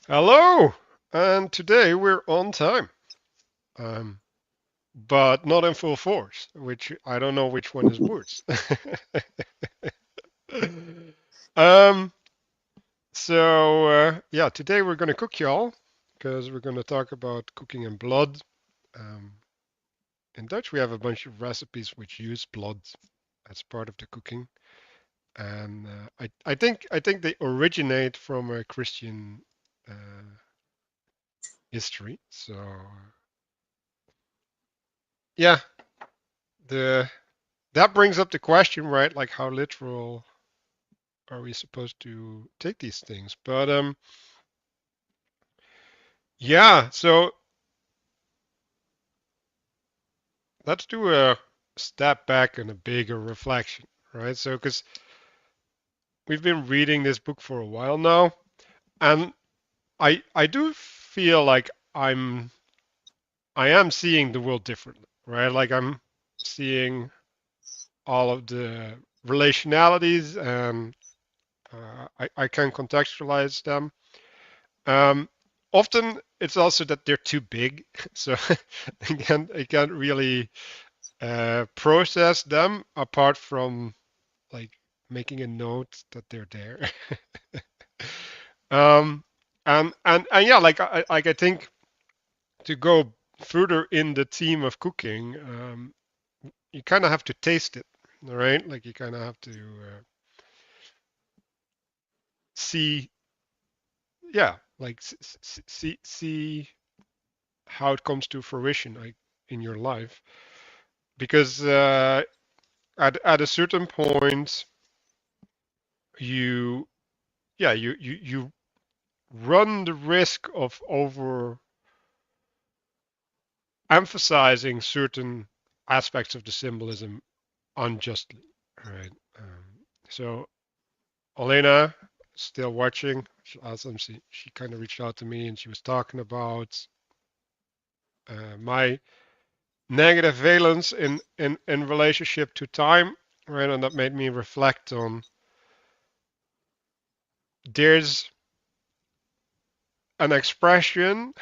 Hello, and today we're on time, um, but not in full force, which I don't know which one is worse. um, yeah, today we're gonna cook, y'all, because we're gonna talk about cooking in blood. Um, in Dutch, we have a bunch of recipes which use blood as part of the cooking, and I think they originate from a Christian history. So yeah, the that brings up the question, right? Like, how literal are we supposed to take these things? But yeah. So let's do a step back and a bigger reflection, right? So, because we've been reading this book for a while now, and I do feel like I am seeing the world differently, right? Like I'm seeing all of the relationalities, and I can contextualize them. Um, Often it's also that they're too big, so I can't really process them apart from like making a note that they're there. um, and yeah, like I think to go further in the theme of cooking, you kind of have to taste it, right? Like you kind of have to see, yeah, like see how it comes to fruition, like in your life, because at a certain point you yeah you run the risk of over emphasizing certain aspects of the symbolism unjustly, right? So Elena still watching. Awesome. She kind of reached out to me and she was talking about my negative valence in relationship to time, right? And that made me reflect on there's an expression,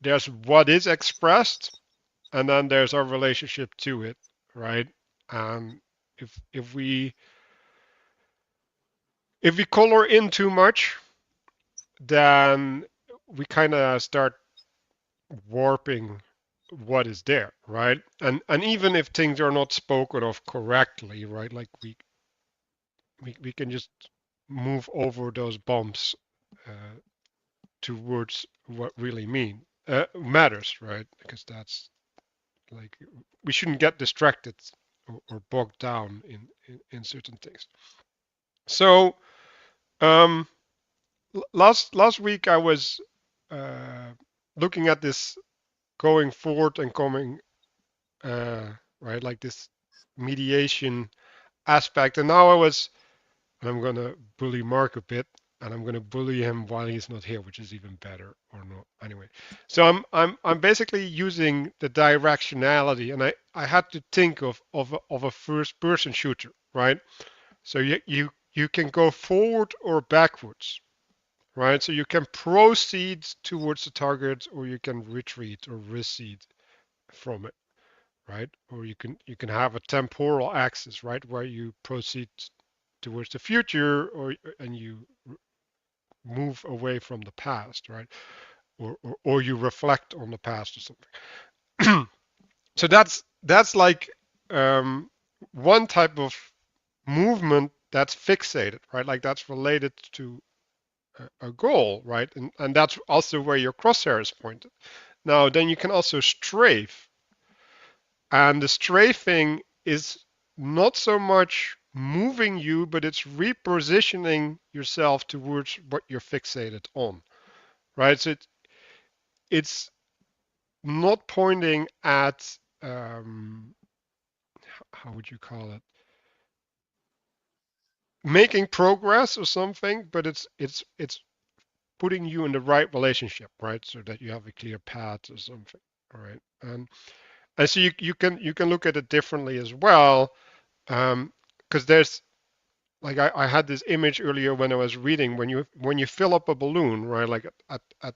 there's what is expressed, and then there's our relationship to it, right? And if we color in too much, then we kind of start warping what is there, right? And even if things are not spoken of correctly, right? Like we can just move over those bumps uh, towards what really matters, right? Because that's like we shouldn't get distracted or bogged down in certain things. So um, last week I was uh, looking at this going forward and coming right, like this mediation aspect, and now I'm gonna bully Mark a bit, and I'm gonna bully him while he's not here, which is even better, or not. Anyway, so I'm basically using the directionality, and I had to think of a first person shooter, right? So you can go forward or backwards, right? So you can proceed towards the target, or you can retreat or recede from it, right? Or you can have a temporal axis, right, where you proceed towards the future, and you move away from the past, right? Or you reflect on the past or something. So that's like um, one type of movement that's fixated, right? Like that's related to a goal, right? And that's also where your crosshair is pointed. Now, then you can also strafe, and the strafing is not so much moving you, but it's repositioning yourself towards what you're fixated on, right? So it's not pointing at how would you call it, making progress or something, but it's putting you in the right relationship, right? So that you have a clear path or something, all right? And so you can look at it differently as well, because there's like I had this image earlier when I was reading, when you fill up a balloon, right? Like at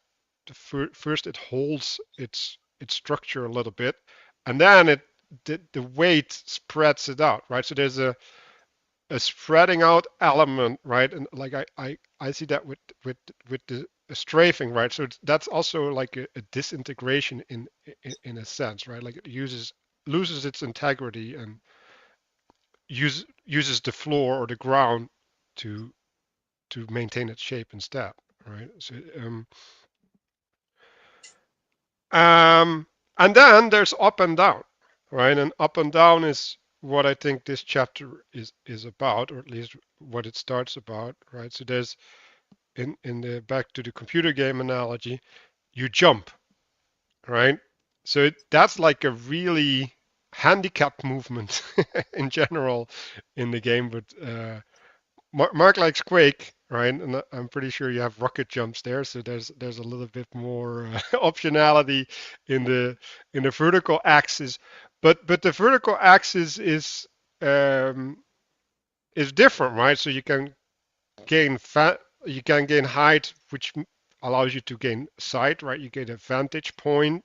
first it holds its structure a little bit, and then the weight spreads it out, right? So there's a spreading out element, right? And like I see that with the strafing, right? So that's also like a disintegration in a sense, right? Like it loses its integrity and uses the floor or the ground to maintain its shape instead, right? So and then there's up and down, right? And up and down is what I think this chapter is about, or at least what it starts about, right? So there's in the back to the computer game analogy, you jump, right? So that's like a really handicapped movement in general in the game, but Mark likes Quake, right? And I'm pretty sure you have rocket jumps there, so there's a little bit more optionality in the vertical axis, but the vertical axis um, is different, right? So you can gain height, which allows you to gain sight, right? You get a vantage point.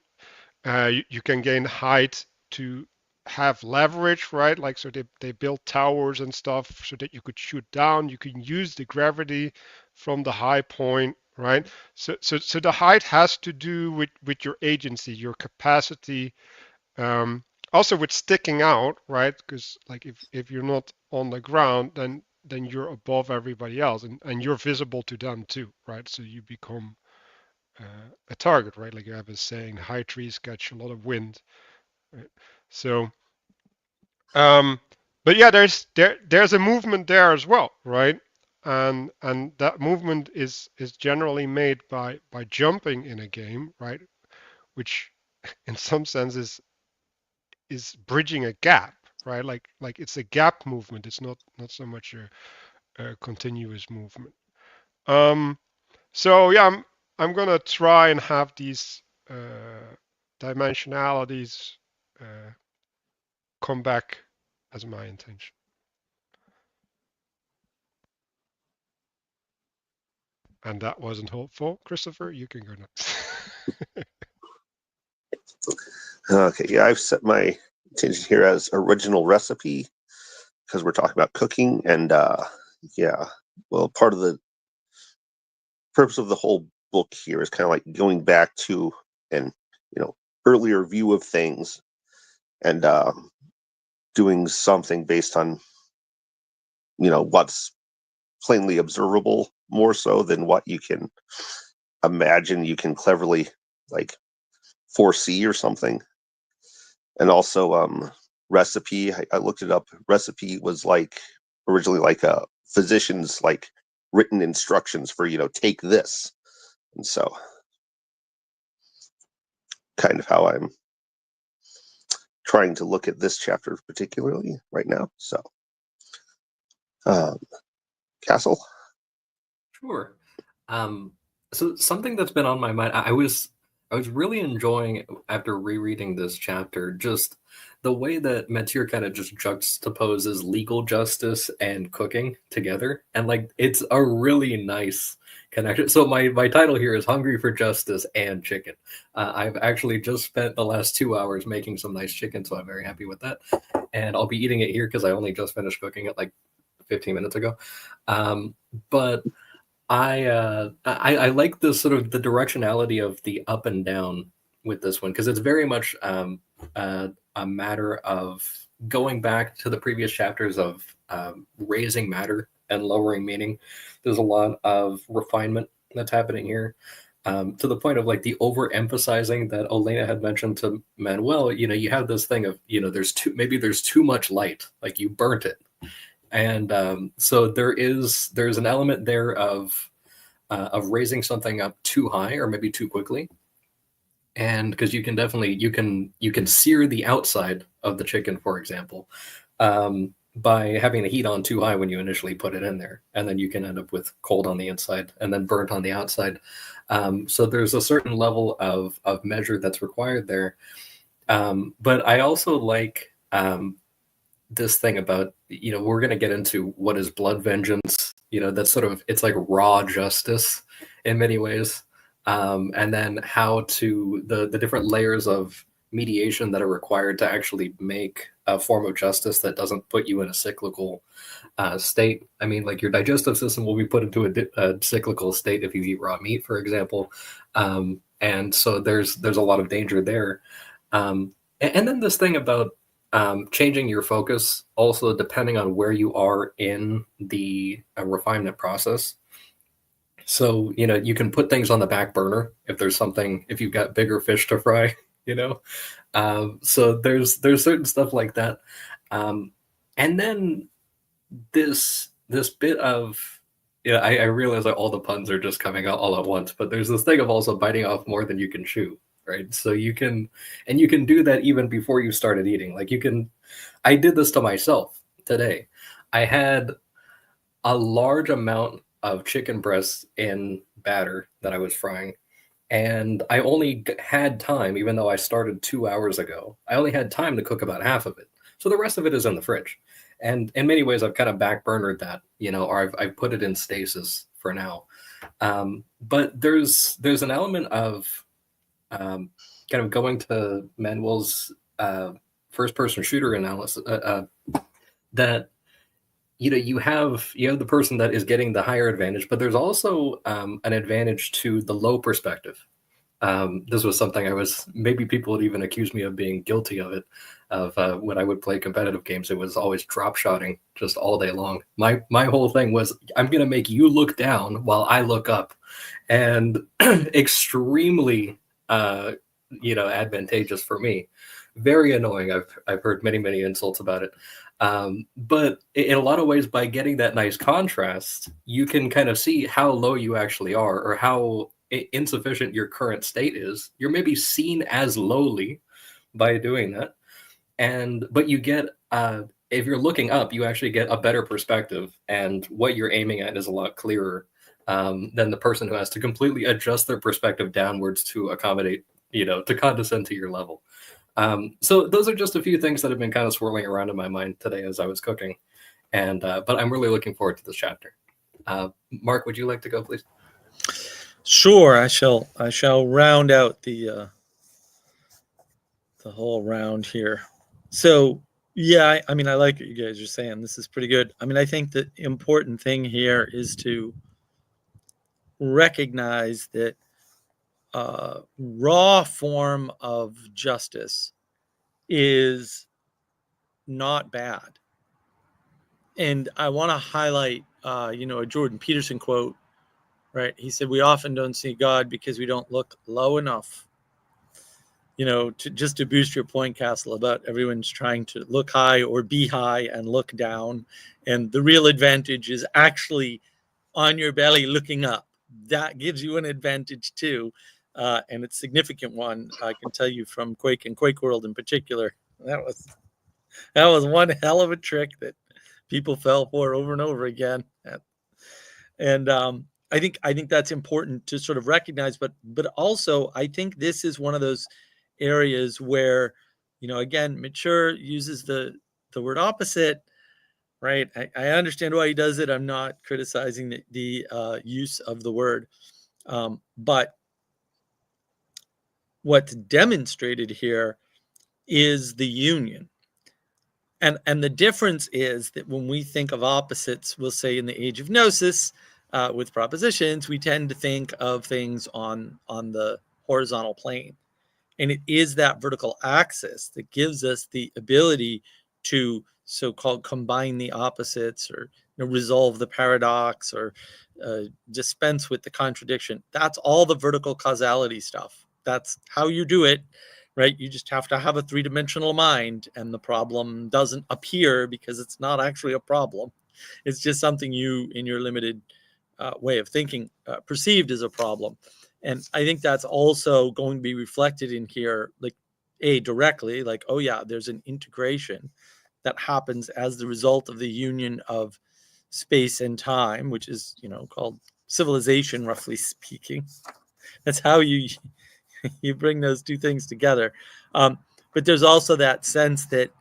You can gain height to have leverage, right? Like so they build towers and stuff so that you could shoot down. You can use the gravity from the high point, right? So the height has to do with your agency, your capacity, um, also with sticking out, right? Because like if you're not on the ground, then you're above everybody else, and you're visible to them too, right? So you become a target, right? Like you have a saying, high trees catch a lot of wind, right? So, um, but yeah, there's a movement there as well, right? And that movement is generally made by jumping in a game, right? Which in some sense is bridging a gap, right? Like it's a gap movement. It's not so much a continuous movement. Um, so yeah, I'm gonna try and have these dimensionalities uh, come back as my intention. And that wasn't hopeful. Christopher, you can go next. Okay, yeah, I've set my intention here as original recipe because we're talking about cooking, and yeah, well, part of the purpose of the whole book here is kind of like going back to an earlier view of things and doing something based on what's plainly observable more so than what you can imagine you can cleverly like foresee or something. And also recipe, I looked it up. Recipe was like originally like a physician's like written instructions for take this. And so kind of how I'm trying to look at this chapter particularly right now. So um Castle. Sure. So something that's been on my mind, I was really enjoying after rereading this chapter, just the way that Matthieu kind of just juxtaposes legal justice and cooking together. And like it's a really nice connection. So my title here is Hungry for Justice and Chicken. I've actually just spent the last 2 hours making some nice chicken, so I'm very happy with that. And I'll be eating it here because I only just finished cooking it like 15 minutes ago. But I like the sort of the directionality of the up and down with this one because it's very much a matter of going back to the previous chapters of raising matter and lowering meaning. There's a lot of refinement that's happening here. To the point of like the overemphasizing that Olena had mentioned to Manuel, you have this thing of, there's too much light, like you burnt it. And so there's an element there of raising something up too high or maybe too quickly, and because you can definitely you can sear the outside of the chicken, for example, by having the heat on too high when you initially put it in there, and then you can end up with cold on the inside and then burnt on the outside. So there's a certain level of measure that's required there, but I also like this thing about, we're going to get into what is blood vengeance. That's sort of, it's like raw justice in many ways. And then how to the different layers of mediation that are required to actually make a form of justice that doesn't put you in a cyclical state. I mean, like your digestive system will be put into a cyclical state if you eat raw meat, for example. And so there's a lot of danger there. And then this thing about changing your focus also depending on where you are in the refinement process. So, you can put things on the back burner if you've got bigger fish to fry, So there's certain stuff like that. And then this bit of, I realize that all the puns are just coming out all at once, but there's this thing of also biting off more than you can chew, right? So you can do that even before you started eating. Like I did this to myself today. I had a large amount of chicken breasts in batter that I was frying. And I only had time, even though I started 2 hours ago, I only had time to cook about half of it. So the rest of it is in the fridge. And in many ways, I've kind of backburnered that, or I've put it in stasis for now. But there's an element of kind of going to Manuel's first-person shooter analysis that you have the person that is getting the higher advantage, but there's also an advantage to the low perspective. This was something maybe people would even accuse me of being guilty of it. When I would play competitive games, it was always drop shotting just all day long. My whole thing was, I'm going to make you look down while I look up, and extremely, advantageous for me. Very annoying. I've heard many insults about it. But in a lot of ways, by getting that nice contrast, you can kind of see how low you actually are, or how insufficient your current state is. You're maybe seen as lowly by doing that. But you get, if you're looking up, you actually get a better perspective, and what you're aiming at is a lot clearer than the person who has to completely adjust their perspective downwards to accommodate, to condescend to your level. So those are just a few things that have been kind of swirling around in my mind today as I was cooking. But I'm really looking forward to this chapter. Mark, would you like to go, please? Sure, I shall round out the whole round here. So yeah, I mean, I like what you guys are saying. This is pretty good. I mean, I think the important thing here is to recognize that raw form of justice is not bad. And I want to highlight, a Jordan Peterson quote, right? He said, "We often don't see God because we don't look low enough." To boost your point, Castle, about everyone's trying to look high or be high and look down. And the real advantage is actually on your belly looking up. That gives you an advantage too. And it's a significant one. I can tell you from Quake and Quake World in particular. That was one hell of a trick that people fell for over and over again. And I think that's important to sort of recognize, but also I think this is one of those areas where, again, Mature uses the word opposite, right? I understand why he does it. I'm not criticizing the use of the word, but what's demonstrated here is the union. And the difference is that when we think of opposites, we'll say in the age of Gnosis, with propositions, we tend to think of things on the horizontal plane. And it is that vertical axis that gives us the ability to so-called combine the opposites, or resolve the paradox, or dispense with the contradiction. That's all the vertical causality stuff. That's how you do it, right? You just have to have a three-dimensional mind, and the problem doesn't appear because it's not actually a problem. It's just something you, in your limited way of thinking, perceived as a problem. And I think that's also going to be reflected in here, like directly, like, oh yeah, there's an integration that happens as the result of the union of space and time, which is, called civilization, roughly speaking. That's how you bring those two things together. But there's also that sense that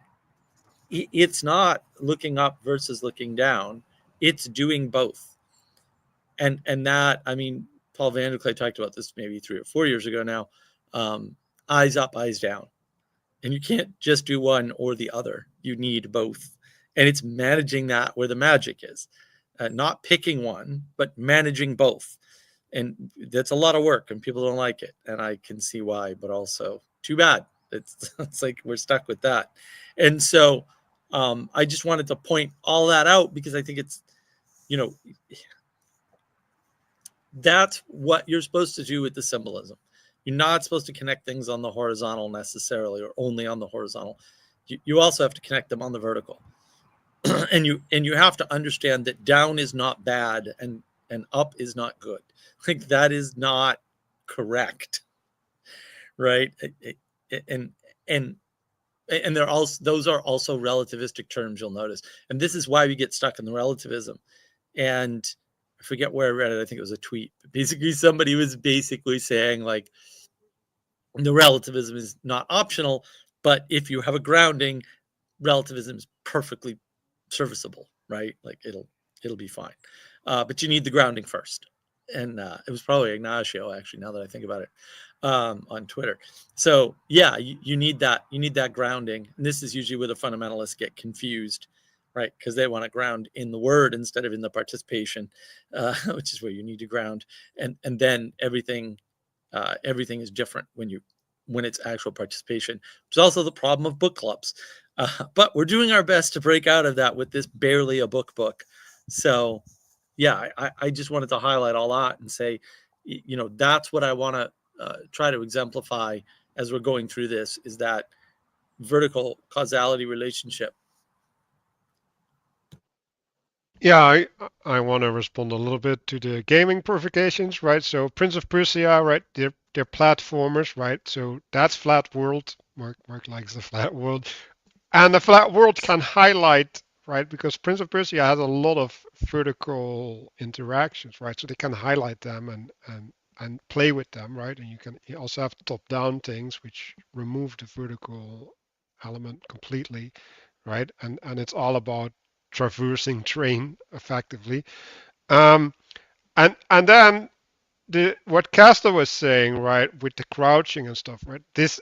it's not looking up versus looking down. It's doing both. And that, I mean, Paul van der Clay talked about this maybe 3 or 4 years ago now. Eyes up, eyes down. And you can't just do one or the other. You need both. And it's managing that where the magic is. Not picking one, but managing both. And that's a lot of work, and people don't like it. And I can see why, but also too bad. It's like we're stuck with that. And so I just wanted to point all that out because I think it's, that's what you're supposed to do with the symbolism. You're not supposed to connect things on the horizontal necessarily, or only on the horizontal. You also have to connect them on the vertical. and you have to understand that down is not bad and up is not good. Like, that is not correct, right? And they're also, those are also relativistic terms, you'll notice. And this is why we get stuck in the relativism. And I forget where I read it. I think it was a tweet. But basically, somebody was basically saying, like, the relativism is not optional, but if you have a grounding, relativism is perfectly serviceable, right? Like, it'll be fine. But you need the grounding first. And it was probably Ignacio, actually, now that I think about it, on Twitter. So yeah, you need that. You need that grounding. And this is usually where the fundamentalists get confused, right? Because they want to ground in the word instead of in the participation, which is where you need to ground. And then everything is different when it's actual participation, which is also the problem of book clubs. But we're doing our best to break out of that with this barely a book. So yeah, I just wanted to highlight all that and say, that's what I want to try to exemplify as we're going through this, is that vertical causality relationship. Yeah, I want to respond a little bit to the gaming purifications, right? So Prince of Persia, right? They're platformers, right? So that's flat world. Mark likes the flat world, and the flat world can highlight, right? Because Prince of Persia has a lot of vertical interactions, right? So they can highlight them and play with them, right? And you also have top-down things which remove the vertical element completely, right? And it's all about traversing terrain effectively. Um, and then what Castor was saying, right, with the crouching and stuff, right? This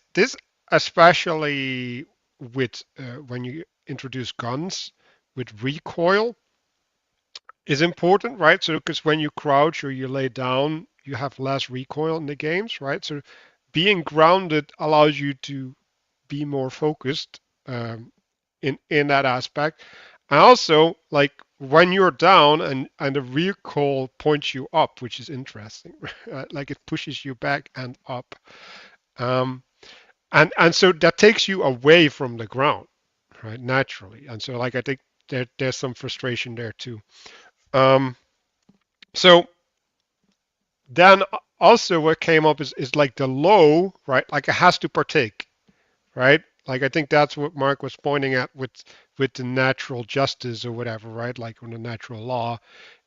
especially with when you introduce guns with recoil is important, right? So because when you crouch or you lay down, you have less recoil in the games, right? So being grounded allows you to be more focused in that aspect. And also, like when you're down and the recoil points you up, which is interesting, like it pushes you back and up, um, and so that takes you away from the ground, right? Naturally, and so like I think there's some frustration there too. Um, so then also what came up is like the low, right? Like it has to partake, right? Like I think that's what Mark was pointing at with the natural justice or whatever, right? Like on the natural law,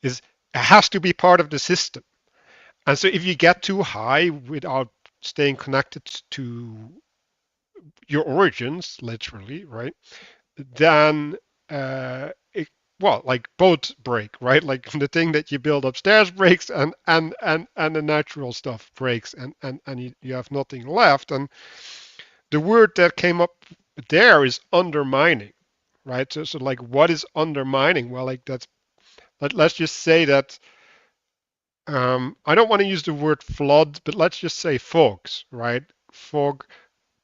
is it has to be part of the system. And so if you get too high without staying connected to your origins, literally, right? Then well, like both break, right? Like the thing that you build upstairs breaks, and the natural stuff breaks, and you have nothing left. And the word that came up there is undermining, right? So like, what is undermining? Well, like let's just say that I don't want to use the word flood, but let's just say fogs, right? Fog,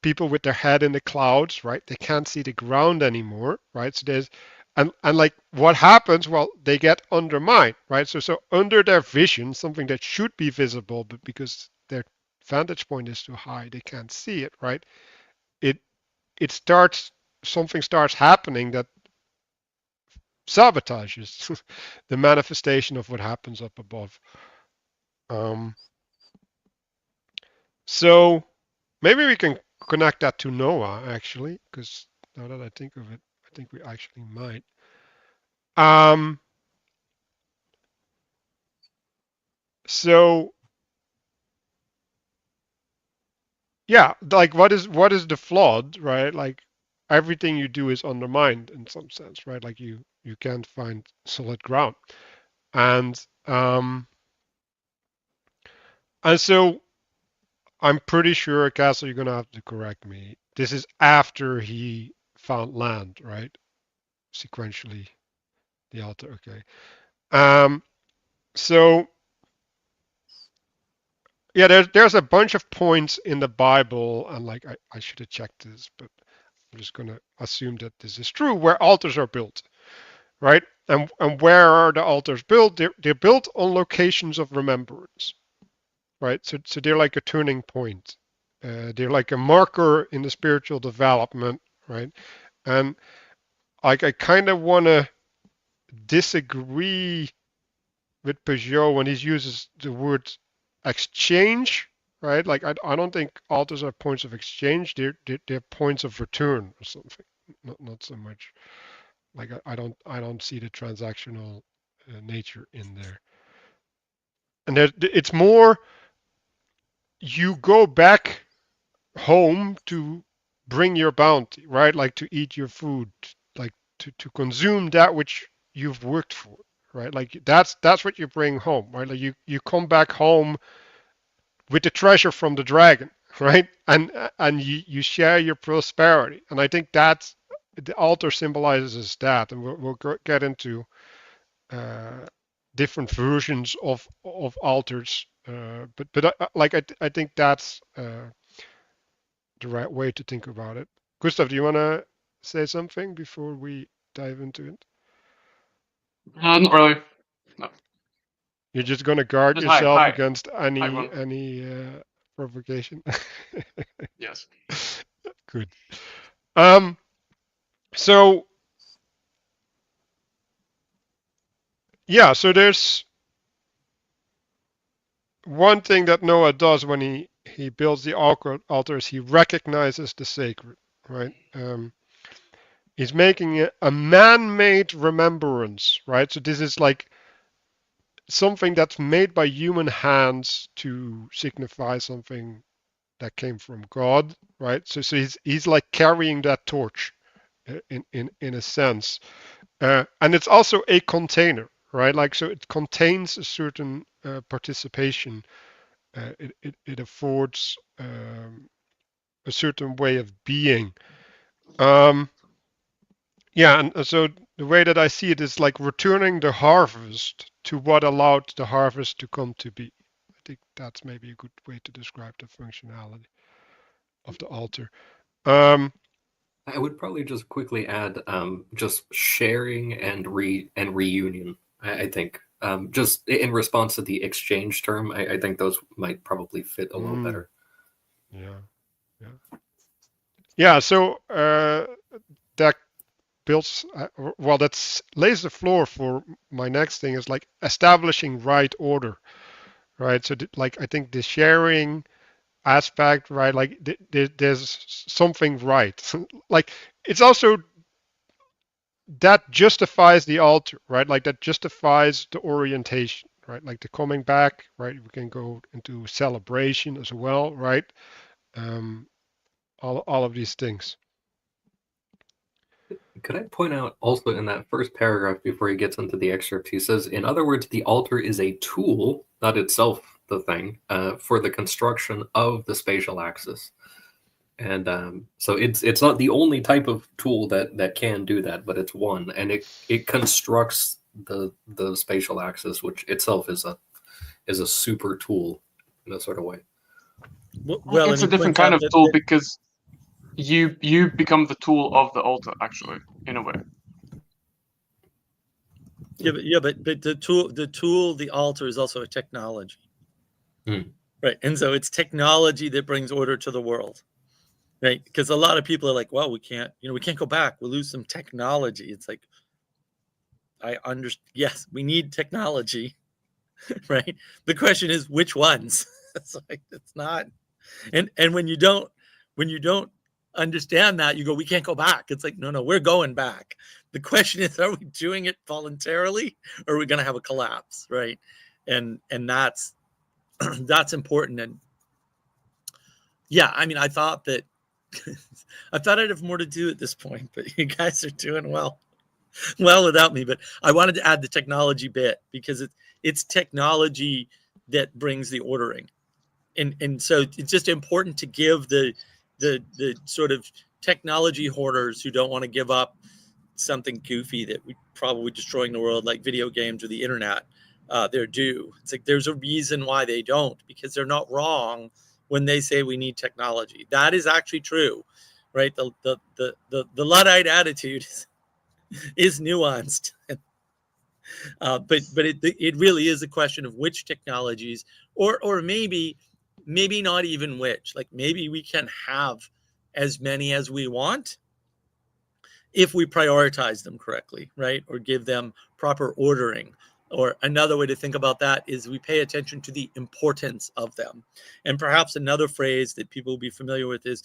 people with their head in the clouds, right? They can't see the ground anymore, right? So there's and like what happens? Well, they get undermined, right? So under their vision, something that should be visible, but because their vantage point is too high, they can't see it, right? It it starts something starts happening that sabotages the manifestation of what happens up above. Um, so maybe we can connect that to Noah actually, because now that I think of it, I think we actually might. Um, so yeah, like what is the flood, right? Like everything you do is undermined in some sense, right? Like you can't find solid ground. And so I'm pretty sure, Castle, you're gonna have to correct me. This is after he found land, right? Sequentially, the altar. Okay. So yeah, there's a bunch of points in the Bible, and like I should have checked this, but I'm just gonna assume that this is true, where altars are built, right? And where are the altars built? They're built on locations of remembrance, right? So they're like a turning point. They're like a marker in the spiritual development, right? And like I kind of want to disagree with Pageau when he uses the word exchange, right? Like I don't think altars are points of exchange. They're points of return or something. Not so much. Like I don't see the transactional nature in there. And it's more you go back home to bring your bounty, right? Like to eat your food, like to consume that which you've worked for, right? Like that's what you bring home, right? Like you come back home with the treasure from the dragon, right? And you share your prosperity. And I think that's the altar symbolizes that, and we'll get into uh, different versions of altars. But I think that's the right way to think about it. Gustav, do you want to say something before we dive into it? Not really. No. You're just gonna guard Just hi, yourself hi, against hi, everyone. any provocation. Yes. Good. Um. So yeah. So there's one thing that Noah does when he builds the altar is he recognizes the sacred, right? He's making a man-made remembrance, right? So this is like something that's made by human hands to signify something that came from God, right? So he's like carrying that torch in a sense, and it's also a container, right? Like so it contains a certain participation. It affords a certain way of being. Um, yeah, and so the way that I see it is like returning the harvest to what allowed the harvest to come to be. I think that's maybe a good way to describe the functionality of the altar. I would probably just quickly add just sharing and reunion. I think just in response to the exchange term, I think those might probably fit a little better. Yeah. So that builds well. That lays the floor for my next thing is like establishing right order, right? So like I think the sharing aspect, right? Like there's something right. Like it's also that justifies the altar, right? Like that justifies the orientation, right? Like the coming back, right? We can go into celebration as well, right? Um, all of these things. Could I point out also in that first paragraph before he gets into the excerpt, he says, in other words, the altar is a tool, not itself the thing, for the construction of the spatial axis. And so it's not the only type of tool that can do that, but it's one, and it constructs the spatial axis, which itself is a super tool in a sort of way. Well, it's a different kind of tool because you become the tool of the altar, actually, in a way. But the altar is also a technology, right? And so it's technology that brings order to the world, right? Because a lot of people are like, well, we can't go back. We'll lose some technology. It's like, I understand. Yes, we need technology, right? The question is which ones. It's like it's not, and when you don't understand that, you go, we can't go back. It's like, no, we're going back. The question is, are we doing it voluntarily, or are we going to have a collapse, right? And that's that's important. And yeah, I mean, I thought that I thought I'd have more to do at this point, but you guys are doing well without me. But I wanted to add the technology bit because it's technology that brings the ordering. And so it's just important to give the sort of technology hoarders who don't want to give up something goofy that we probably destroying the world, like video games or the internet, their due. It's like there's a reason why they don't, because they're not wrong when they say we need technology. That is actually true, right? The Luddite attitude is nuanced, but it really is a question of which technologies, or maybe not even which. Like maybe we can have as many as we want if we prioritize them correctly, right? Or give them proper ordering. Or another way to think about that is we pay attention to the importance of them. And perhaps another phrase that people will be familiar with is,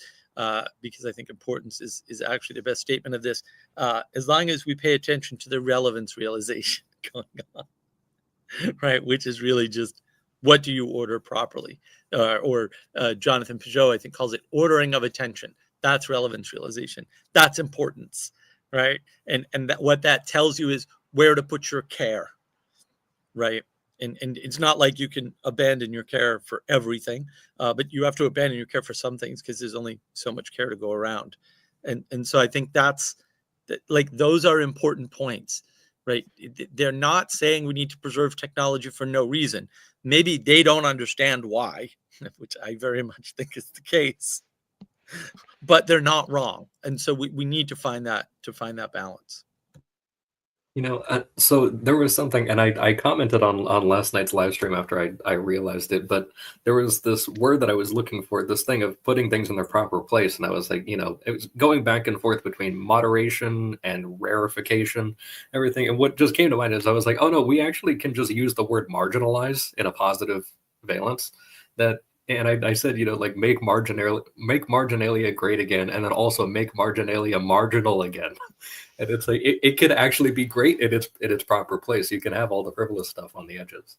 because I think importance is actually the best statement of this, as long as we pay attention to the relevance realization going on, right? Which is really just, what do you order properly? Or Jonathan Pageau, I think, calls it ordering of attention. That's relevance realization. That's importance, right? And what that tells you is where to put your care, right? And it's not like you can abandon your care for everything, but you have to abandon your care for some things because there's only so much care to go around. And so I think like those are important points, right? They're not saying we need to preserve technology for no reason. Maybe they don't understand why, which I very much think is the case, but they're not wrong. And so we need to find that balance. So there was something, and I commented on last night's live stream after I realized it, but there was this word that I was looking for, this thing of putting things in their proper place. And I was like, it was going back and forth between moderation and rarefication, everything. And what just came to mind is I was like, oh no, we actually can just use the word marginalize in a positive valence. And I said, like make marginalia great again, and then also make marginalia marginal again. And it's like it could actually be great in its proper place. You can have all the frivolous stuff on the edges.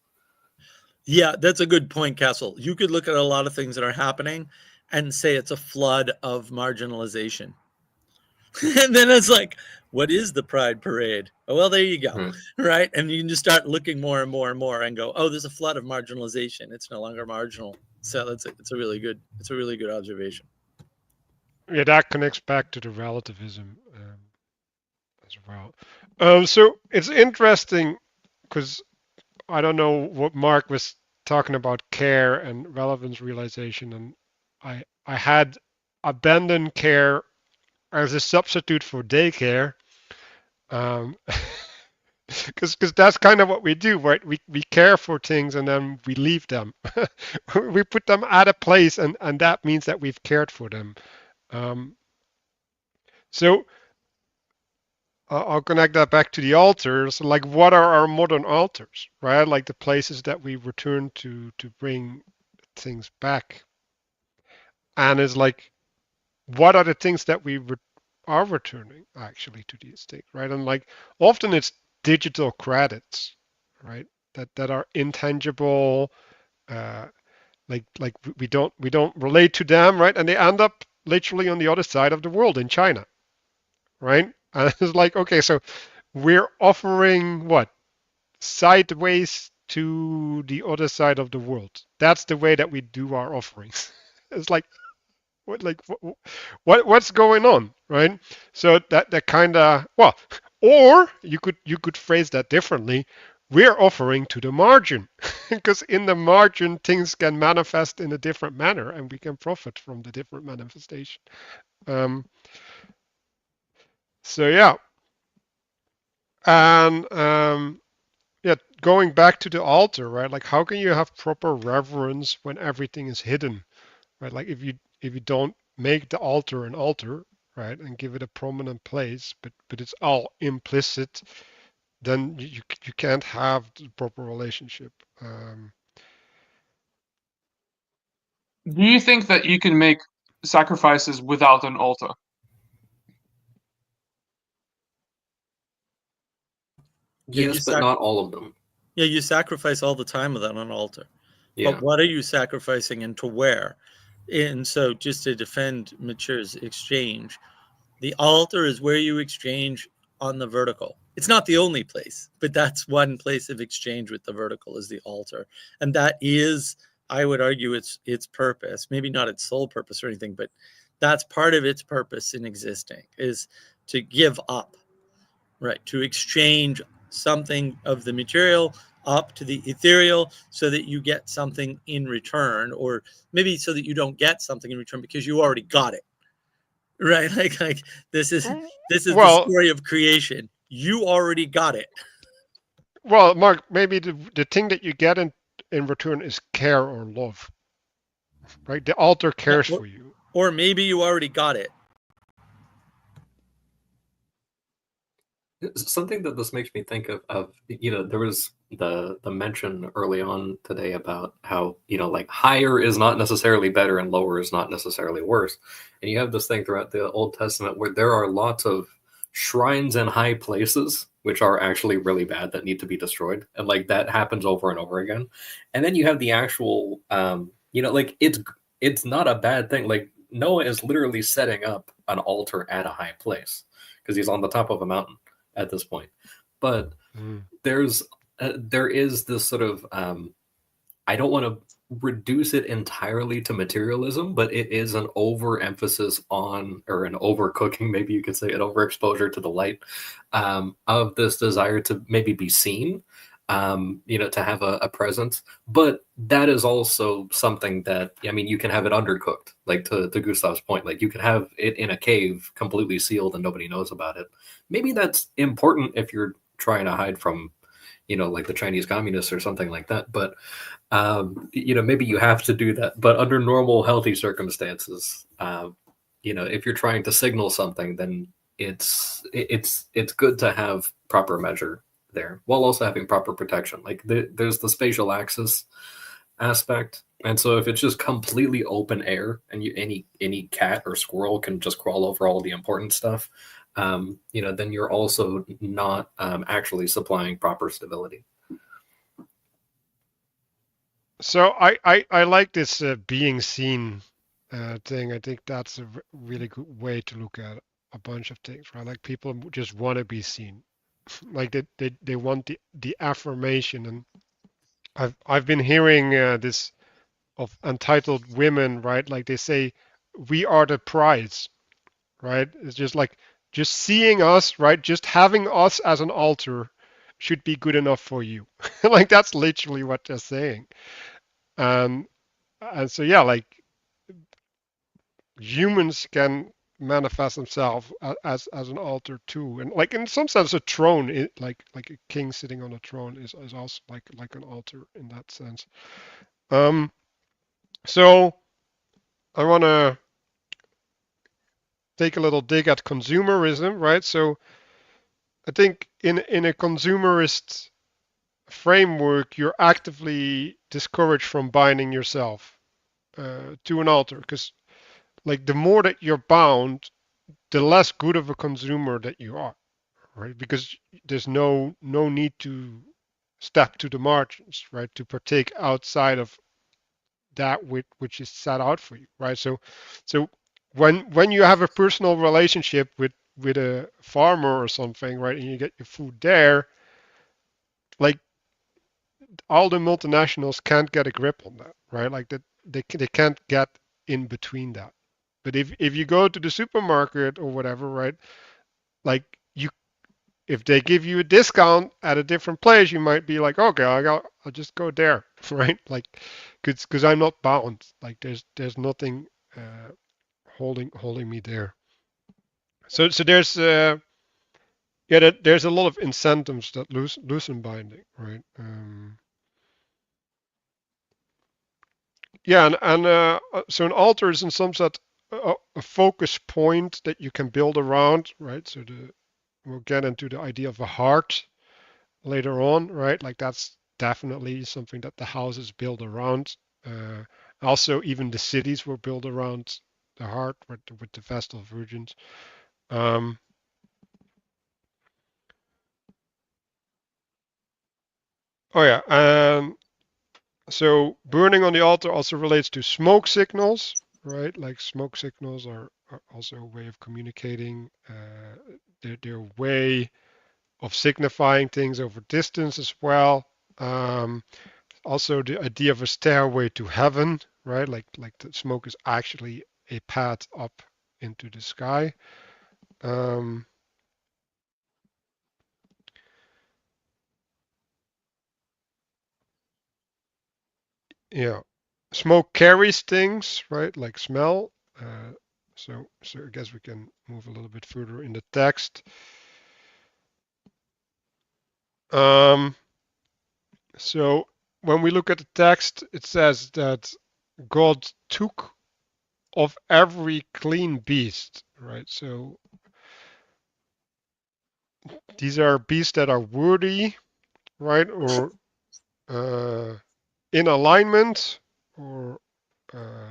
Yeah, that's a good point, Castle. You could look at a lot of things that are happening and say it's a flood of marginalization. And then it's like, what is the Pride Parade? Oh, well, there you go, right? And you can just start looking more and more and more and go, oh, there's a flood of marginalization. It's no longer marginal. So it's a really good observation. Yeah, that connects back to the relativism as well. So it's interesting because I don't know what Mark was talking about, care and relevance realization, and I had abandoned care as a substitute for daycare, because that's kind of what we do, right? We care for things and then we leave them. We put them at a place, and that means that we've cared for them. So I'll connect that back to the altars. Like, what are our modern altars, right? Like the places that we return to bring things back. And it's like, what are the things that we are returning actually to these things, right? And like, often it's digital credits, right? That are intangible. Like we don't relate to them, right? And they end up literally on the other side of the world in China, right? And it's like, okay, so we're offering what? Sideways to the other side of the world. That's the way that we do our offerings. It's like, what's going on, right? So that kind of, well, or you could phrase that differently. We're offering to the margin, because in the margin things can manifest in a different manner, and we can profit from the different manifestation. So yeah, and yeah, going back to the altar, right? Like, how can you have proper reverence when everything is hidden, right? Like, if you don't make the altar an altar, right, and give it a prominent place, but it's all implicit, then you can't have the proper relationship. Do you think that you can make sacrifices without an altar? Yes, but not all of them. Yeah, you sacrifice all the time without an altar. Yeah. But what are you sacrificing and to where? And so, just to defend Matthieu's exchange, the altar is where you exchange on the vertical. It's not the only place, but that's one place of exchange with the vertical, is the altar. And that is, I would argue, its purpose. Maybe not its sole purpose or anything, but that's part of its purpose in existing, is to give up, right? To exchange something of the material up to the ethereal so that you get something in return, or maybe so that you don't get something in return because you already got it. Right, like this is the Well, story of creation. You already got it. well, Mark, maybe the thing that you get in return is care or love, right? The altar cares for you. Or maybe you already got it. Something that this makes me think of, there was the mention early on today about how, like higher is not necessarily better and lower is not necessarily worse. And you have this thing throughout the Old Testament where there are lots of shrines and high places which are actually really bad that need to be destroyed. And like that happens over and over again. And then you have the actual, like it's not a bad thing. Like Noah is literally setting up an altar at a high place because he's on the top of a mountain at this point. But there is this sort of I don't want to reduce it entirely to materialism, but it is an overemphasis on, or an overcooking, maybe you could say, an overexposure to the light of this desire to maybe be seen, to have a presence. But that is also something that, I mean, you can have it undercooked, like to Gustav's point, like you can have it in a cave completely sealed and nobody knows about it. Maybe that's important if you're trying to hide from, like the Chinese communists or something like that. But, maybe you have to do that. But under normal, healthy circumstances, if you're trying to signal something, then it's good to have proper measure there while also having proper protection. Like there's the spatial axis aspect. And so if it's just completely open air and any cat or squirrel can just crawl over all the important stuff, then you're also not actually supplying proper stability. So I like this being seen thing. I think that's a really good way to look at a bunch of things, right? Like people just want to be seen, like they want the affirmation. And I've been hearing this of entitled women, right? Like they say, we are the prize, right? It's just like just seeing us, right? Just having us as an altar should be good enough for you. Like that's literally what they're saying. And so yeah, like humans can manifest themselves as an altar too, and like in some sense a throne, like a king sitting on a throne is also like an altar in that sense. So I want to take a little dig at consumerism, right? So I think in a consumerist framework, you're actively discouraged from binding yourself to an altar, because like the more that you're bound, the less good of a consumer that you are, right? Because there's no need to step to the margins, right? To partake outside of that which is set out for you, right? So when you have a personal relationship with a farmer or something, right, and you get your food there, like all the multinationals can't get a grip on that, right? Like that they can't get in between that. But if you go to the supermarket or whatever, right, like you, if they give you a discount at a different place, you might be like, okay, I'll just go there, right? Like, because I'm not bound. Like there's nothing holding me there. So there's yeah, there's a lot of incentives that loosen binding, right? Yeah, and so an altar is in some sense a focus point that you can build around, right? So we'll get into the idea of a heart later on, right? Like that's definitely something that the houses build around. Also, even the cities were built around the heart with the Vestal Virgins. Um, oh yeah, so burning on the altar also relates to smoke signals, right? Like smoke signals are also a way of communicating. They're a way of signifying things over distance as well. Also, the idea of a stairway to heaven, right? Like the smoke is actually a path up into the sky. Um, yeah, smoke carries things, right? Like smell. So I guess we can move a little bit further in the text. Um, so when we look at the text, it says that God took of every clean beast, right? So these are beasts that are worthy, right? Or in alignment or uh,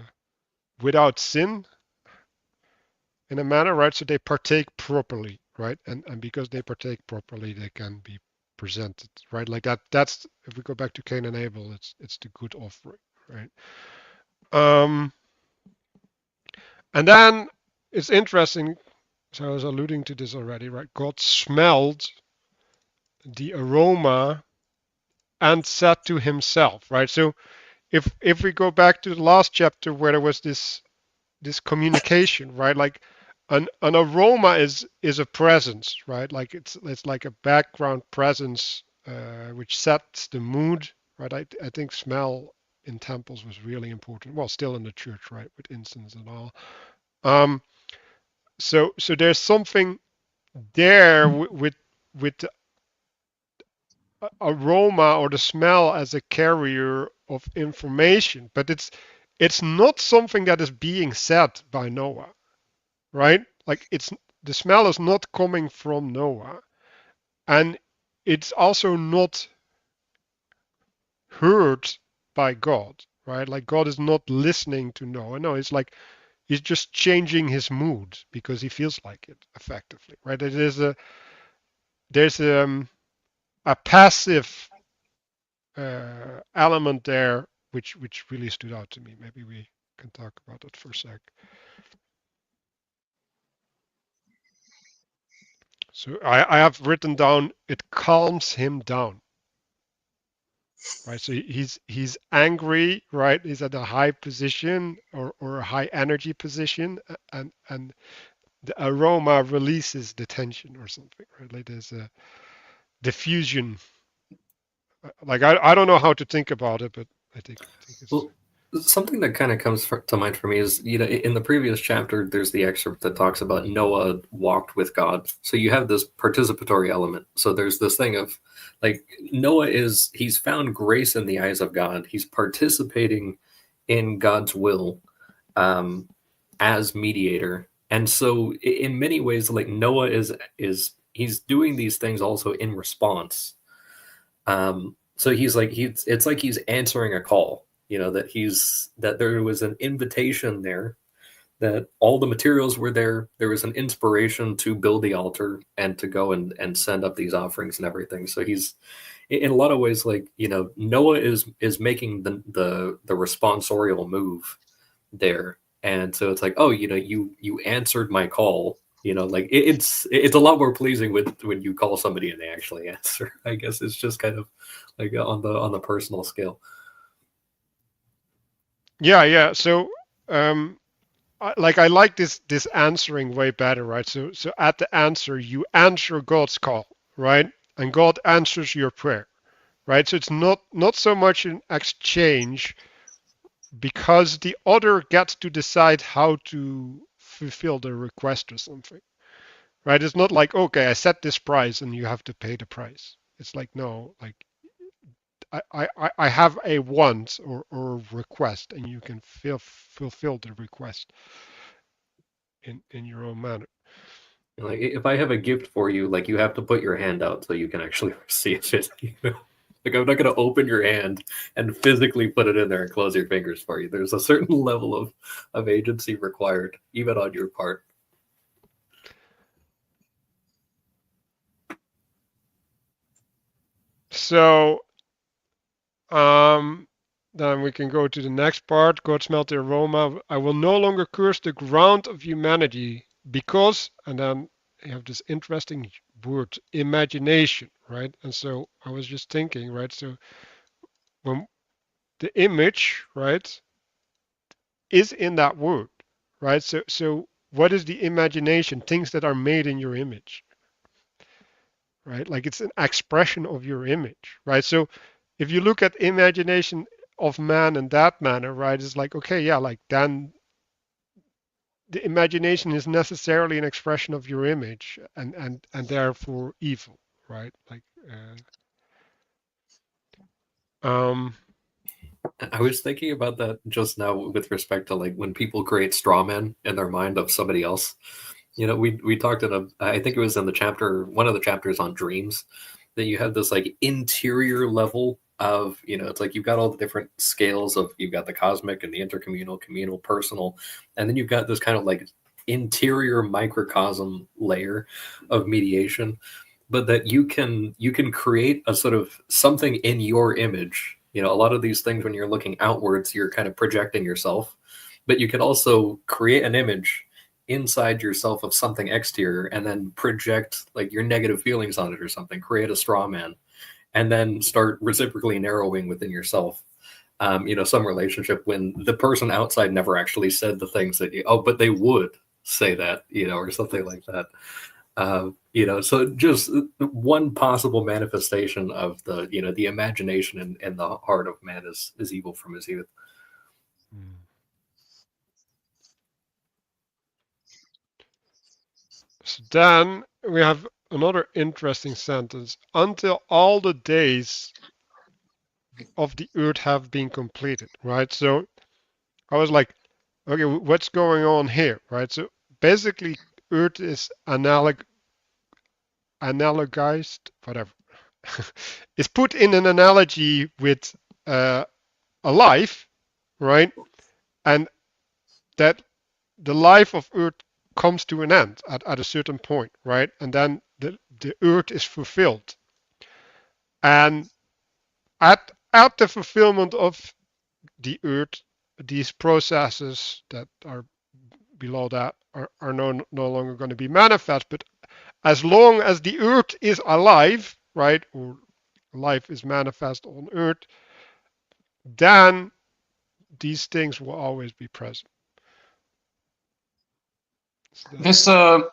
without sin in a manner, right? So they partake properly, right? And because they partake properly, they can be presented, right? Like that. That's if we go back to Cain and Abel, it's the good offering, right? Um, and then it's interesting. So I was alluding to this already, right? God smelled the aroma and said to himself, right? So if we go back to the last chapter where there was this communication, right? Like an aroma is a presence, right? Like it's like a background presence which sets the mood, right? I think smell in temples was really important. Well, still in the church, right, with incense and all. Um, so there's something there with the aroma or the smell as a carrier of information, but it's not something that is being said by Noah, right? Like it's the smell is not coming from Noah, and it's also not heard by God, right? Like God is not listening to Noah. No, it's like he's just changing his mood because he feels like it effectively, right? There's a passive element there which really stood out to me. Maybe we can talk about that for a sec. So I have written down it calms him down, right? So he's angry, right? He's at a high position or a high energy position, and the aroma releases the tension or something, right? Like there's a diffusion. Like I don't know how to think about it, but I think it's Well, something that kind of comes to mind for me is, in the previous chapter, there's the excerpt that talks about Noah walked with God. So you have this participatory element. So there's this thing of like Noah he's found grace in the eyes of God. He's participating in God's will as mediator. And so in many ways, like Noah is he's doing these things also in response. So it's like he's answering a call, that there was an invitation there, that all the materials were there. There was an inspiration to build the altar and to go and send up these offerings and everything. So he's in a lot of ways, like, Noah is making the responsorial move there. And so it's like, oh, you answered my call. Like it's a lot more pleasing when you call somebody and they actually answer. I guess it's just kind of like on the personal scale. yeah. So I like this answering way better, right? So at the answer you answer God's call, right? And God answers your prayer, right? So it's not so much an exchange because the other gets to decide how to fulfill the request or something, right? It's not like, okay, I set this price and you have to pay the price. It's like, no, like I have a want or request and you can fulfill the request in your own manner. Like, if I have a gift for you, like, you have to put your hand out so you can actually receive it. Like, I'm not going to open your hand and physically put it in there and close your fingers for you. There's a certain level of agency required, even on your part. So, um, Then we can go to the next part. God smelt the aroma. I will no longer curse the ground of humanity because, and then you have this interesting word, imagination, right? And so I was just thinking, right? So when the image, right, is in that word, right? So what is the imagination? Things that are made in your image, right? Like it's an expression of your image, right? So if you look at imagination of man in that manner, right, it's like, okay, yeah, like then the imagination is necessarily an expression of your image and therefore evil, right? Like, I was thinking about that just now with respect to like when people create straw men in their mind of somebody else. You know, we talked in I think it was in the chapter, one of the chapters on dreams, that you have this like interior level of, you know, it's like you've got all the different scales of, you've got the cosmic and the intercommunal, communal, personal, and then you've got this kind of like interior microcosm layer of mediation, but that you can create a sort of something in your image. You know, a lot of these things when you're looking outwards, you're kind of projecting yourself, but you can also create an image inside yourself of something exterior and then project like your negative feelings on it or something, create a straw man, and then start reciprocally narrowing within yourself. You know, some relationship when the person outside never actually said the things that you, oh, but they would say that, you know, or something like that. You know, so just one possible manifestation of the, you know, the imagination in the heart of man is evil from his youth. So then we have another interesting sentence. Until all the days of the earth have been completed, right? So I was like, okay, what's going on here, right? So basically, earth is analogized, whatever. It's put in an analogy with a life, right? And that the life of earth comes to an end at a certain point, right? And then the earth is fulfilled. And at the fulfillment of the earth, these processes that are below that are no longer going to be manifest. But as long as the earth is alive, right, or life is manifest on earth, then these things will always be present. This so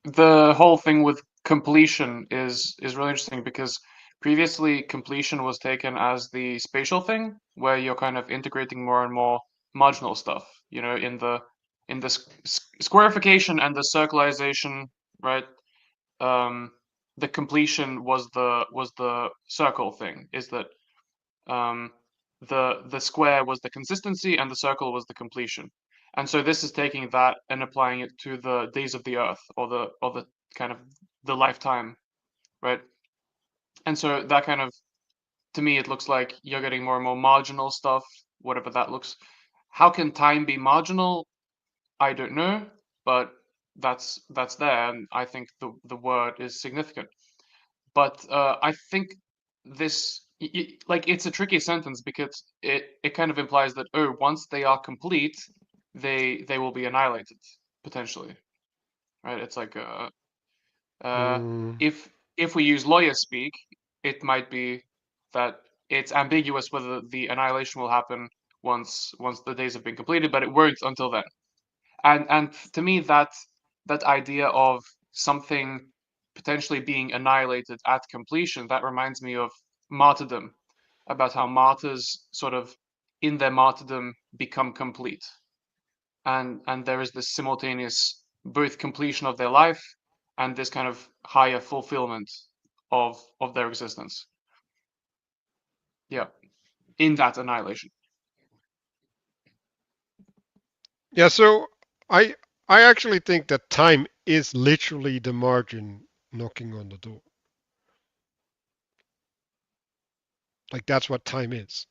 the whole thing with completion is really interesting because previously completion was taken as the spatial thing where you're kind of integrating more and more marginal stuff, you know, in the squarification and the circularization, right? The completion was the circle thing, is that um, the square was the consistency and the circle was the completion. And so this is taking that and applying it to the days of the earth or the kind of the lifetime, right? And so that kind of, to me, it looks like you're getting more and more marginal stuff, whatever that looks. How can time be marginal? I don't know, but that's there, and I think the word is significant. But I think this, like, it's a tricky sentence because it kind of implies that, oh, once they are complete, they will be annihilated potentially, right? It's like Mm. if we use lawyer speak, it might be that it's ambiguous whether the annihilation will happen once the days have been completed, but it won't until then. And to me, that idea of something potentially being annihilated at completion, that reminds me of martyrdom, about how martyrs sort of in their martyrdom become complete, and there is this simultaneous both completion of their life and this kind of higher fulfillment of their existence. Yeah, in that annihilation. Yeah, so I I actually think that time is literally the margin knocking on the door. Like that's what time is.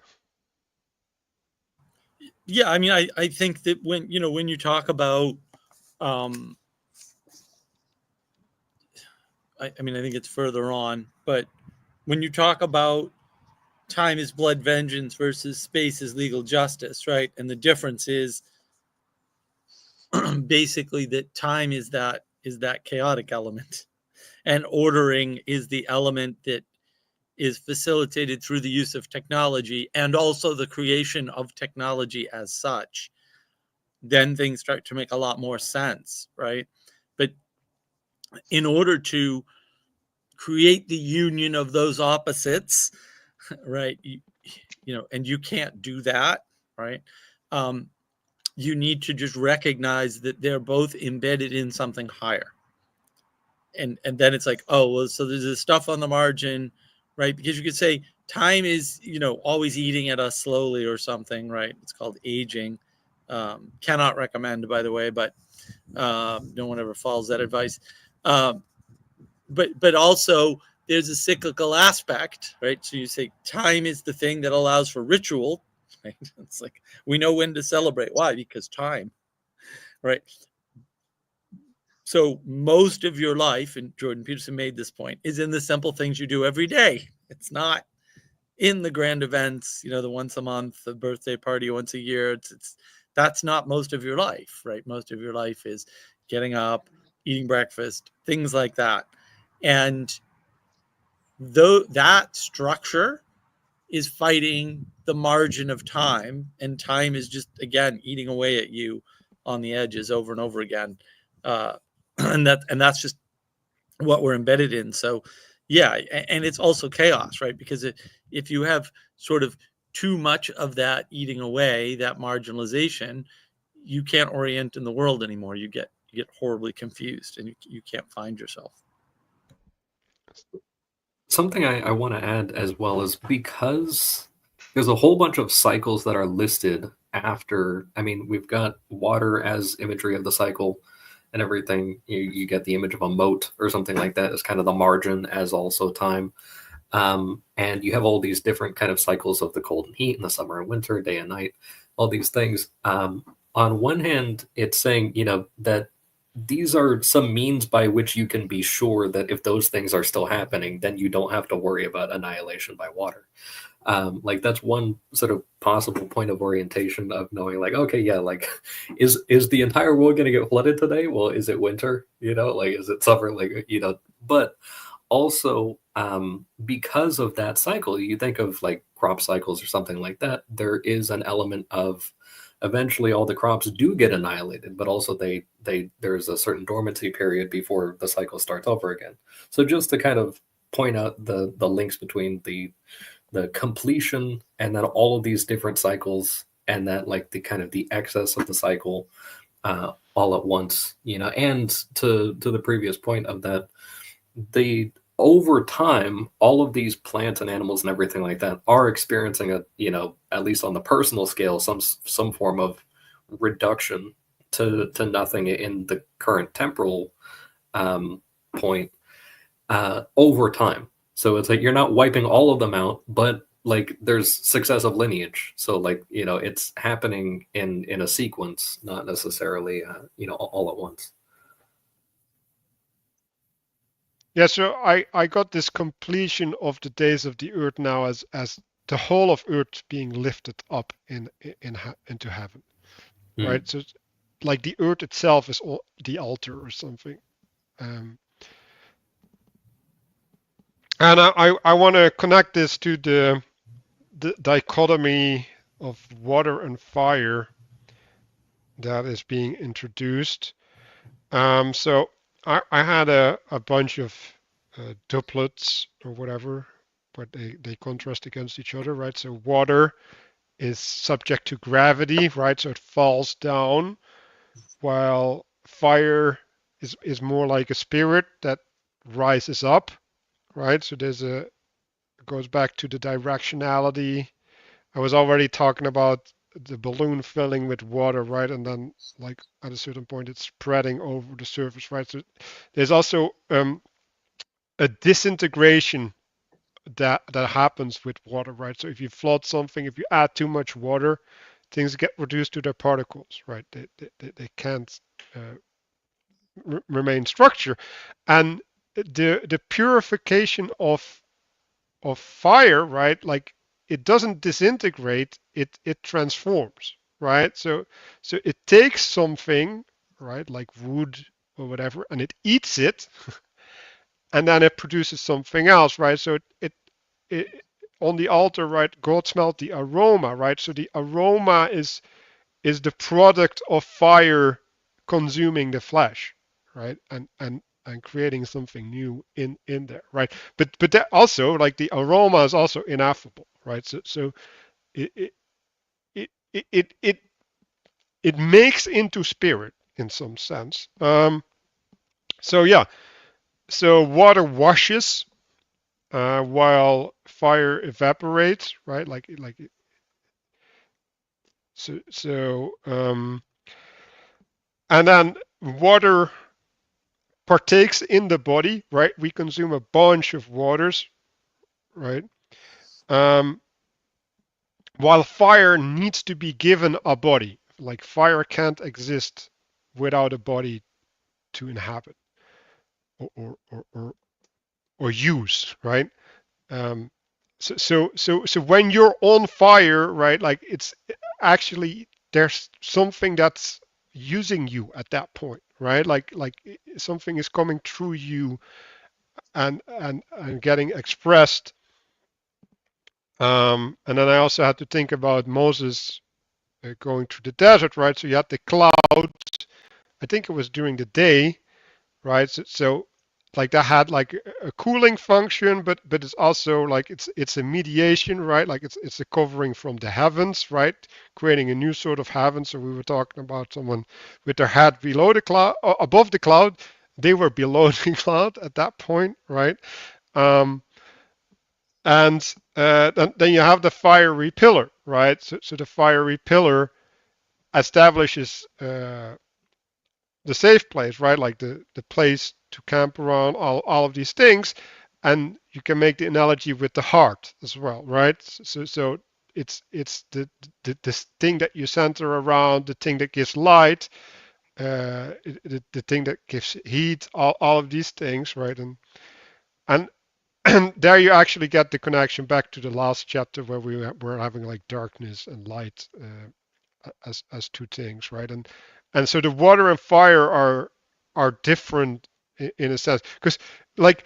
Yeah, I mean, I think that when when you talk about um I mean, I think it's further on, but when you talk about time is blood vengeance versus space is legal justice, right? And the difference is basically that time is that chaotic element, and ordering is the element that is facilitated through the use of technology and also the creation of technology as such. Then things start to make a lot more sense, right? But in order to create the union of those opposites, right, you know, and you can't do that, right? You need to just recognize that they're both embedded in something higher. And then it's like, oh, well, so there's this stuff on the margin, right? Because you could say time is, you know, always eating at us slowly or something, right? It's called aging. Cannot recommend, by the way, but no one ever follows that advice. But also there's a cyclical aspect, right? So you say time is the thing that allows for ritual, right? It's like we know when to celebrate. Why? Because time, right? So most of your life, and Jordan Peterson made this point, is in the simple things you do every day. It's not in the grand events, you know, the once a month, the birthday party once a year. That's not most of your life, right? Most of your life is getting up, eating breakfast, things like that. And though that structure is fighting the margin of time, and time is just, again, eating away at you on the edges over and over again. And that's just what we're embedded in. So yeah, and it's also chaos, right? Because if you have sort of too much of that eating away, that marginalization, you can't orient in the world anymore. You get horribly confused, and you can't find yourself. Something I want to add as well is because there's a whole bunch of cycles that are listed after. I mean, we've got water as imagery of the cycle and everything. You get the image of a moat or something like that as kind of the margin, as also time. And you have all these different kind of cycles of the cold and heat and the summer and winter, day and night, all these things. On one hand, it's saying, you know, that these are some means by which you can be sure that if those things are still happening, then you don't have to worry about annihilation by water. Like that's one sort of possible point of orientation of knowing, like, okay, yeah, like is the entire world going to get flooded today? Well, is it winter? You know, like is it summer? Like, you know, but also because of that cycle, you think of like crop cycles or something like that. There is an element of eventually all the crops do get annihilated, but also there's a certain dormancy period before the cycle starts over again. So just to kind of point out the links between the completion and then all of these different cycles, and that like the kind of the excess of the cycle all at once, you know, and to the previous point of that, the over time, all of these plants and animals and everything like that are experiencing a, you know, at least on the personal scale, some form of reduction to nothing in the current temporal point over time. So it's like you're not wiping all of them out, but like there's successive lineage. So like, you know, it's happening in a sequence, not necessarily you know, all at once. Yeah, so I got this completion of the days of the earth now as the whole of earth being lifted up into heaven, right? So like the earth itself is the altar or something. And I want to connect this to the dichotomy of water and fire that is being introduced. So I had a bunch of doublets or whatever, but they contrast against each other, right? So water is subject to gravity, right? So it falls down, while fire is more like a spirit that rises up, right? So it goes back to the directionality. I was already talking about the balloon filling with water, right? And then like at a certain point it's spreading over the surface, right? So there's also a disintegration that happens with water, right? So if you flood something, if you add too much water, things get reduced to their particles, right? They can't remain structure. And the purification of fire, right? Like it doesn't disintegrate, it transforms, right? So it takes something, right, like wood or whatever, and it eats it, and then it produces something else, right? So it on the altar, right, God smelled the aroma, right? So the aroma is the product of fire consuming the flesh, right? And creating something new in there, right? But that also, like, the aroma is also ineffable, right? So it it it it it, it makes into spirit in some sense. So yeah, so water washes while fire evaporates, right? So and then water partakes in the body, right? We consume a bunch of waters, right? Um, while fire needs to be given a body, like fire can't exist without a body to inhabit or use, right? Um, so when you're on fire, right? Like, it's actually, there's something that's using you at that point, right? Like something is coming through you and getting expressed. And then I also had to think about Moses going through the desert, right? So you had the cloud. I think it was during the day, right? So like that had like a cooling function, but it's also like it's a mediation, right? Like it's a covering from the heavens, right? Creating a new sort of heaven. So we were talking about someone with their head below the cloud, above the cloud. They were below the cloud at that point, right? Um, and then you have the fiery pillar, right? So the fiery pillar establishes the safe place, right? Like the place to camp around, all of these things. And you can make the analogy with the heart as well, right? So it's this thing that you center around, the thing that gives light, the thing that gives heat, all of these things, right? And and there you actually get the connection back to the last chapter where we were having like darkness and light as two things, right? And so the water and fire are different in a sense, because like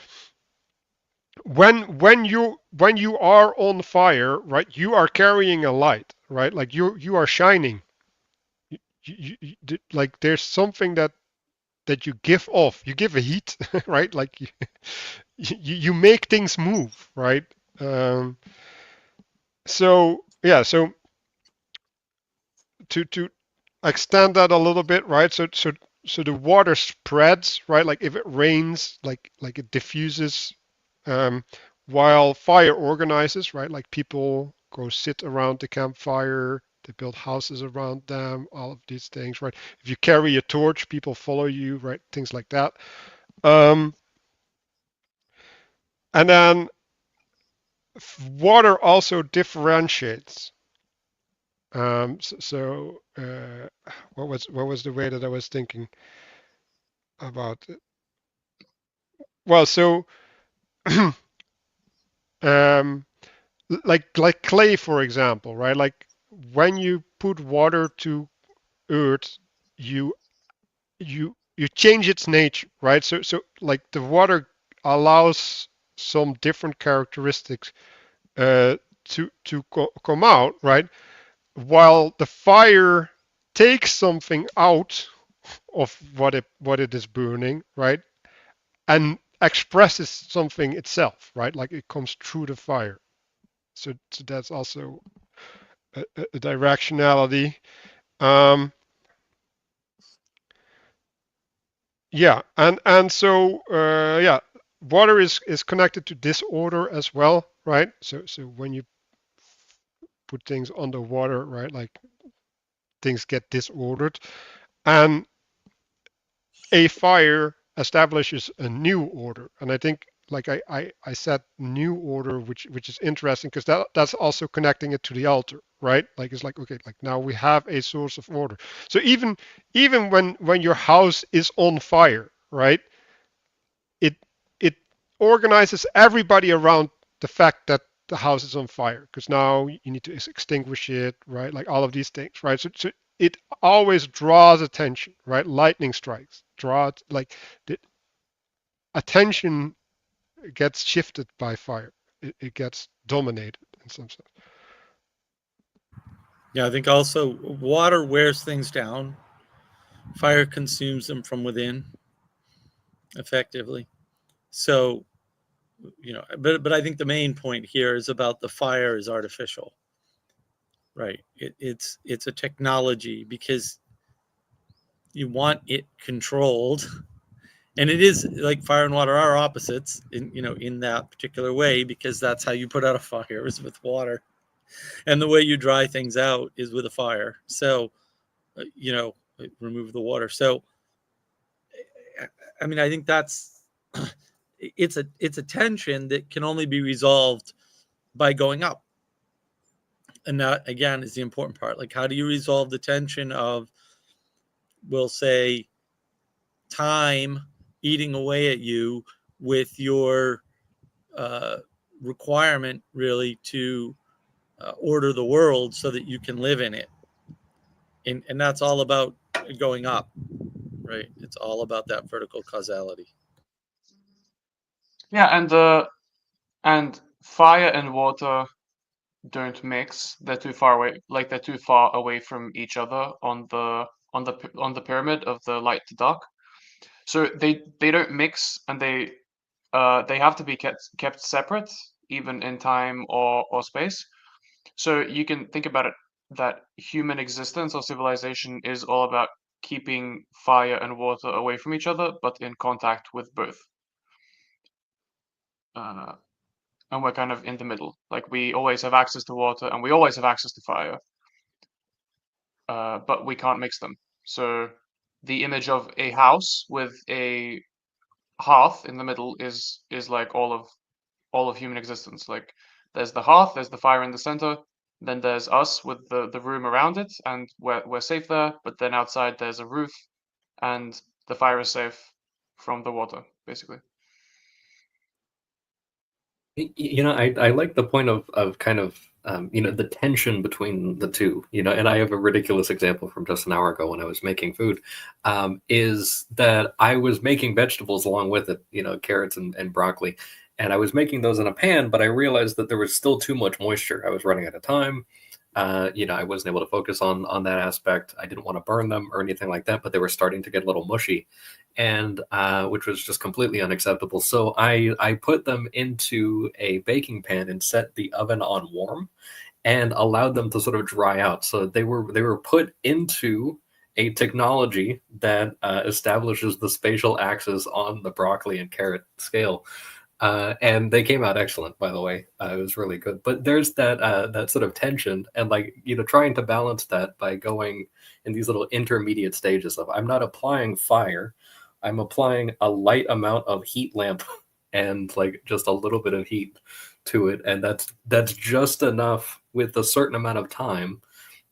when you are on fire, right, you are carrying a light, right? Like you are shining. Like there's something that you give off. You give a heat, right? Like you make things move, right? Um, so yeah, so to extend that a little bit, right? So the water spreads, right? Like if it rains, like it diffuses, um, while fire organizes, right? Like people go sit around the campfire, they build houses around them, all of these things, right? If you carry a torch, people follow you, right? Things like that. Um, and then water also differentiates. What was the way that I was thinking about it? Well, so um, like clay, for example, right? Like when you put water to earth, you you change its nature, right? So like the water allows some different characteristics to come out, right? While the fire takes something out of what it is burning, right? And expresses something itself, right? Like it comes through the fire. So that's also a directionality. Um, yeah, and so yeah, water is connected to disorder as well, right? So when you put things underwater, right, like things get disordered, and a fire establishes a new order. And I think like I said new order, which is interesting because that's also connecting it to the altar, right? Like it's like okay, like now we have a source of order. So even when your house is on fire, right? It it organizes everybody around the fact that the house is on fire, because now you need to extinguish it, right? Like all of these things, right? So it always draws attention, right? Lightning strikes, like the attention gets shifted by fire. It gets dominated in some sense. Yeah, I think also water wears things down. Fire consumes them from within, effectively. So, but I think the main point here is about the fire is artificial, right? It's a technology because you want it controlled, and it is like fire and water are opposites in that particular way, because that's how you put out a fire is with water, and the way you dry things out is with a fire. So, remove the water. So, I mean, I think that's it's a tension that can only be resolved by going up, and that again is the important part. Like, how do you resolve the tension of, we'll say, time eating away at you with your requirement really to order the world so that you can live in it, and that's all about going up, right? It's all about that vertical causality. Yeah, and fire and water don't mix. They're too far away. Like they're too far away from each other on the pyramid of the light to dark. So they don't mix, and they have to be kept separate, even in time or space. So you can think about it that human existence or civilization is all about keeping fire and water away from each other, but in contact with both. Uh, and we're kind of in the middle. Like we always have access to water and we always have access to fire, but we can't mix them. So the image of a house with a hearth in the middle is like all of human existence. Like there's the hearth, there's the fire in the center, then there's us with the room around it, and we're safe there. But then outside there's a roof, and the fire is safe from the water, basically. I like the point of kind of the tension between the two, and I have a ridiculous example from just an hour ago when I was making food, is that I was making vegetables along with it, carrots and broccoli, and I was making those in a pan, but I realized that there was still too much moisture. I was running out of time. I wasn't able to focus on that aspect. I didn't want to burn them or anything like that, but they were starting to get a little mushy, and which was just completely unacceptable. So I put them into a baking pan and set the oven on warm, and allowed them to sort of dry out. So they were put into a technology that establishes the spatial axis on the broccoli and carrot scale. And they came out excellent, by the way. It was really good. But there's that sort of tension, and like trying to balance that by going in these little intermediate stages of, I'm not applying fire, I'm applying a light amount of heat lamp and like just a little bit of heat to it, and that's just enough with a certain amount of time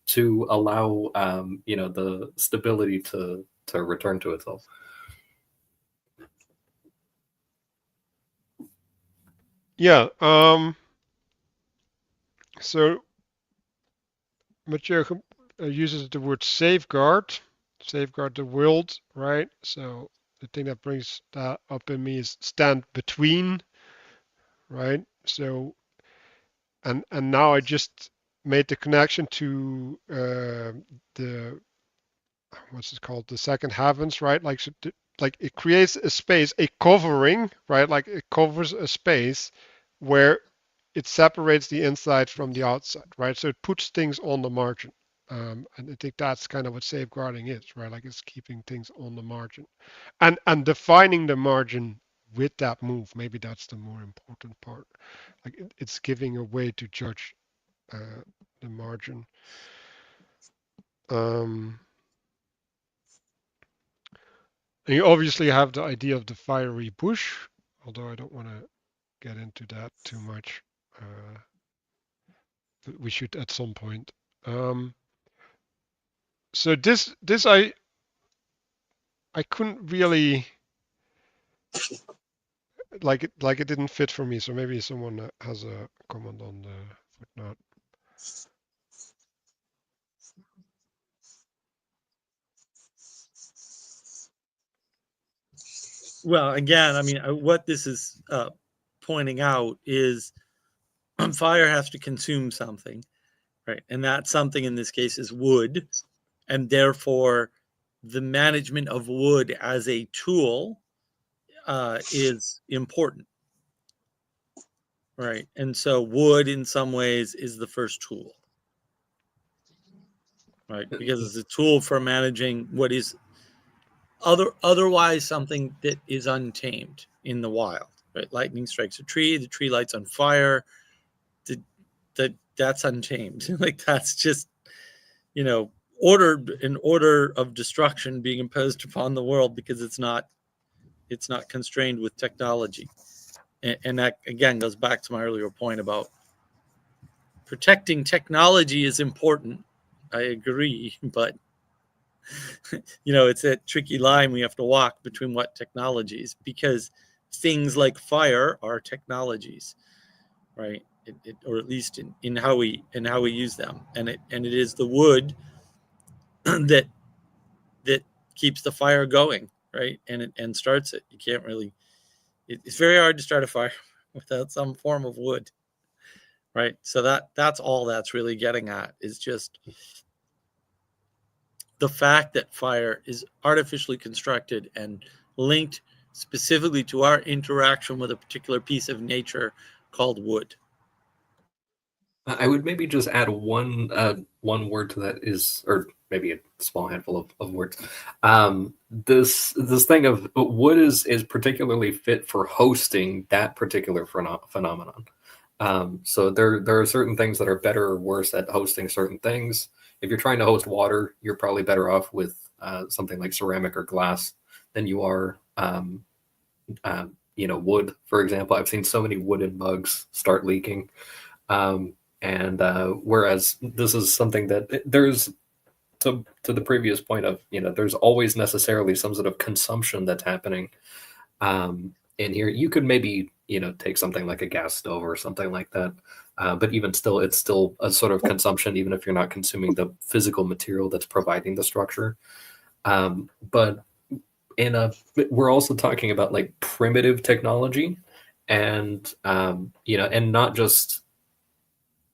to allow the stability to return to itself. Yeah. So Matthieu uses the word safeguard the world, right? So the thing that brings that up in me is stand between, right? So and now I just made the connection to the what's it called, the second heavens, right? Like so like it creates a space, a covering, right? Like it covers a space where it separates the inside from the outside, right? So it puts things on the margin. And I think that's kind of what safeguarding is, right? Like it's keeping things on the margin, and defining the margin with that move. Maybe that's the more important part. Like it's giving a way to judge the margin. Um, and you obviously have the idea of the fiery bush, although I don't want to get into that too much. But we should at some point. So this I couldn't really like it didn't fit for me. So maybe someone has a comment on the footnote. Well, again, I mean, what this is pointing out is fire has to consume something, right? And that something in this case is wood, and therefore the management of wood as a tool is important, right? And so wood in some ways is the first tool, right? Because it's a tool for managing what is otherwise something that is untamed in the wild, right? Lightning strikes a tree, the tree lights on fire, that's untamed. Like that's just, an order of destruction being imposed upon the world because it's not constrained with technology. And that again goes back to my earlier point about protecting technology is important. I agree, but it's that tricky line we have to walk between what technologies, because things like fire are technologies, right? Or at least in how we use them, and it is the wood that keeps the fire going, right? And starts it. You can't really. It's very hard to start a fire without some form of wood, right? So that's all that's really getting at, is just the fact that fire is artificially constructed and linked specifically to our interaction with a particular piece of nature called wood. I would maybe just add one word to that, is, or maybe a small handful of words. This thing of wood is particularly fit for hosting that particular phenomenon. So there are certain things that are better or worse at hosting certain things. If you're trying to host water, you're probably better off with something like ceramic or glass than you are wood, for example. I've seen so many wooden mugs start leaking. And whereas this is something that there's, to the previous point of, there's always necessarily some sort of consumption that's happening in here. You could maybe, take something like a gas stove or something like that. But even still, it's still a sort of consumption, even if you're not consuming the physical material that's providing the structure. But we're also talking about like primitive technology, and and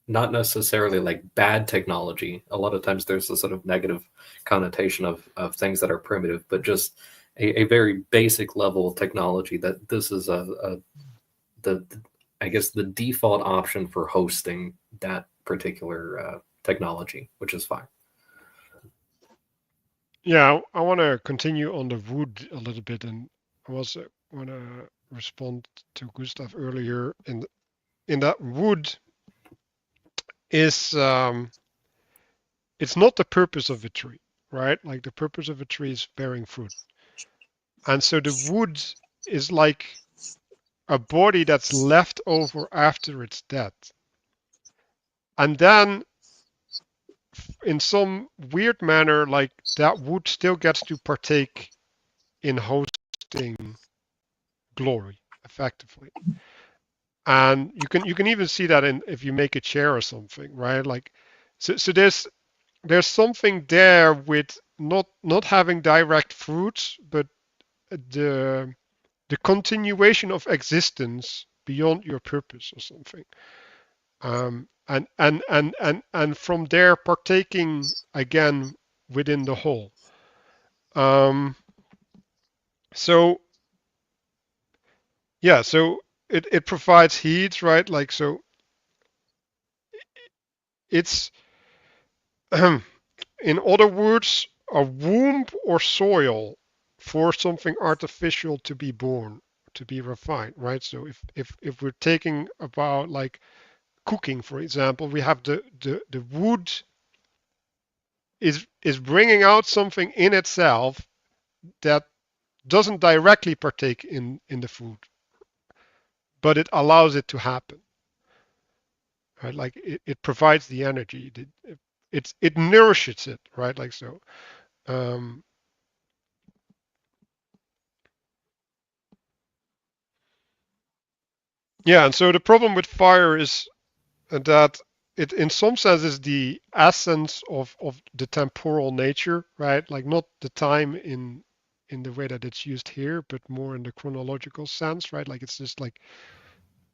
not necessarily like bad technology. A lot of times there's a sort of negative connotation of things that are primitive, but just a very basic level of technology, that this is I guess the default option for hosting that particular technology, which is fine. Yeah, I want to continue on the wood a little bit, and I also want to respond to Gustav earlier in that wood is it's not the purpose of a tree, right? Like the purpose of a tree is bearing fruit. And so the wood is like a body that's left over after its death. And then in some weird manner, like that wood still gets to partake in hosting glory effectively. And you can even see that in if you make a chair or something, right? Like so there's something there with not having direct fruits, but the continuation of existence beyond your purpose or something. And from there partaking again within the whole. So yeah, so it provides heat, right? Like so it's in other words, a womb or soil for something artificial to be born, to be refined, right? So if we're taking about like cooking, for example, we have the wood is bringing out something in itself that doesn't directly partake in the food, but it allows it to happen, right? Like it provides the energy, it nourishes it, right? Like so. Um, Yeah, and so the problem with fire is that it, in some sense, is the essence of the temporal nature, right? Like not the time in the way that it's used here, but more in the chronological sense, right? Like it's just like